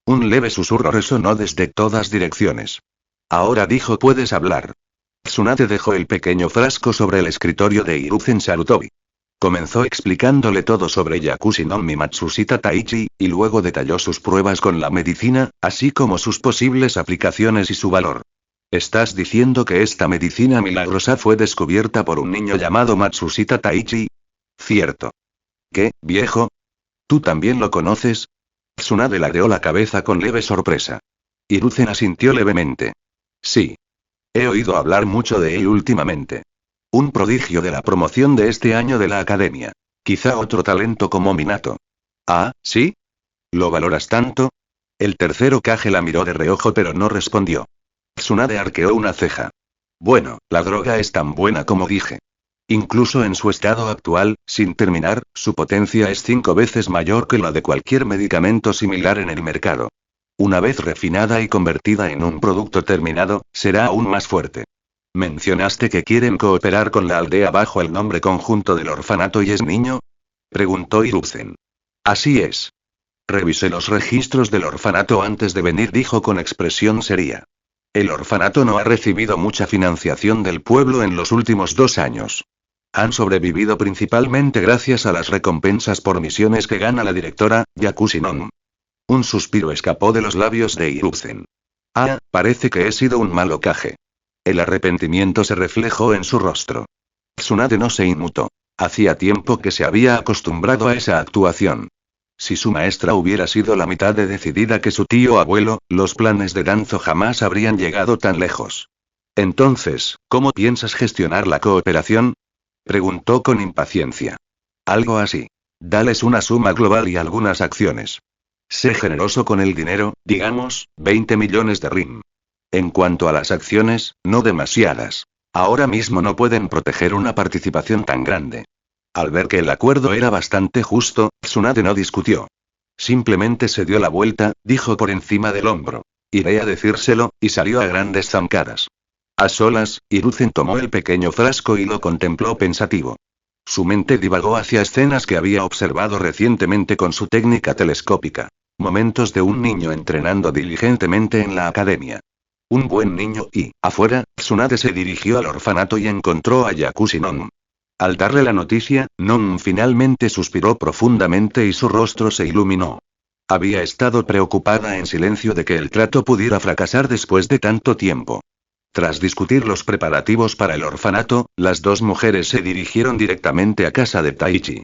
Un leve susurro resonó desde todas direcciones. «Ahora», dijo, «puedes hablar». Tsunade dejó el pequeño frasco sobre el escritorio de Hiruzen Sarutobi. Comenzó explicándole todo sobre Yakushi no Mi Matsushita Taichi, y luego detalló sus pruebas con la medicina, así como sus posibles aplicaciones y su valor. ¿Estás diciendo que esta medicina milagrosa fue descubierta por un niño llamado Matsushita Taichi? Cierto. ¿Qué, viejo? ¿Tú también lo conoces? Tsunade ladeó la cabeza con leve sorpresa. Hiruzen asintió levemente. Sí. He oído hablar mucho de él últimamente. Un prodigio de la promoción de este año de la academia. Quizá otro talento como Minato. Ah, ¿sí? ¿Lo valoras tanto? El tercero Kage la miró de reojo pero no respondió. Tsunade arqueó una ceja. Bueno, la droga es tan buena como dije. Incluso en su estado actual, sin terminar, su potencia es 5 veces mayor que la de cualquier medicamento similar en el mercado. Una vez refinada y convertida en un producto terminado, será aún más fuerte. ¿Mencionaste que quieren cooperar con la aldea bajo el nombre conjunto del orfanato y es niño? Preguntó Hiruzen. Así es. Revisé los registros del orfanato antes de venir, dijo con expresión seria. El orfanato no ha recibido mucha financiación del pueblo en los últimos 2 años. Han sobrevivido principalmente gracias a las recompensas por misiones que gana la directora, Yakushinon. Un suspiro escapó de los labios de Hiruzen. Ah, parece que he sido un malo Kage. El arrepentimiento se reflejó en su rostro. Tsunade no se inmutó. Hacía tiempo que se había acostumbrado a esa actuación. Si su maestra hubiera sido la mitad de decidida que su tío abuelo, los planes de Danzo jamás habrían llegado tan lejos. Entonces, ¿cómo piensas gestionar la cooperación? Preguntó con impaciencia. Algo así. Dales una suma global y algunas acciones. Sé generoso con el dinero, digamos, 20 millones de rim. En cuanto a las acciones, no demasiadas. Ahora mismo no pueden proteger una participación tan grande. Al ver que el acuerdo era bastante justo, Tsunade no discutió. Simplemente se dio la vuelta, dijo por encima del hombro. Iré a decírselo, y salió a grandes zancadas. A solas, Hiruzen tomó el pequeño frasco y lo contempló pensativo. Su mente divagó hacia escenas que había observado recientemente con su técnica telescópica. Momentos de un niño entrenando diligentemente en la academia. Un buen niño y, afuera, Tsunade se dirigió al orfanato y encontró a Yakushinon. Al darle la noticia, Non finalmente suspiró profundamente y su rostro se iluminó. Había estado preocupada en silencio de que el trato pudiera fracasar después de tanto tiempo. Tras discutir los preparativos para el orfanato, las dos mujeres se dirigieron directamente a casa de Taichi.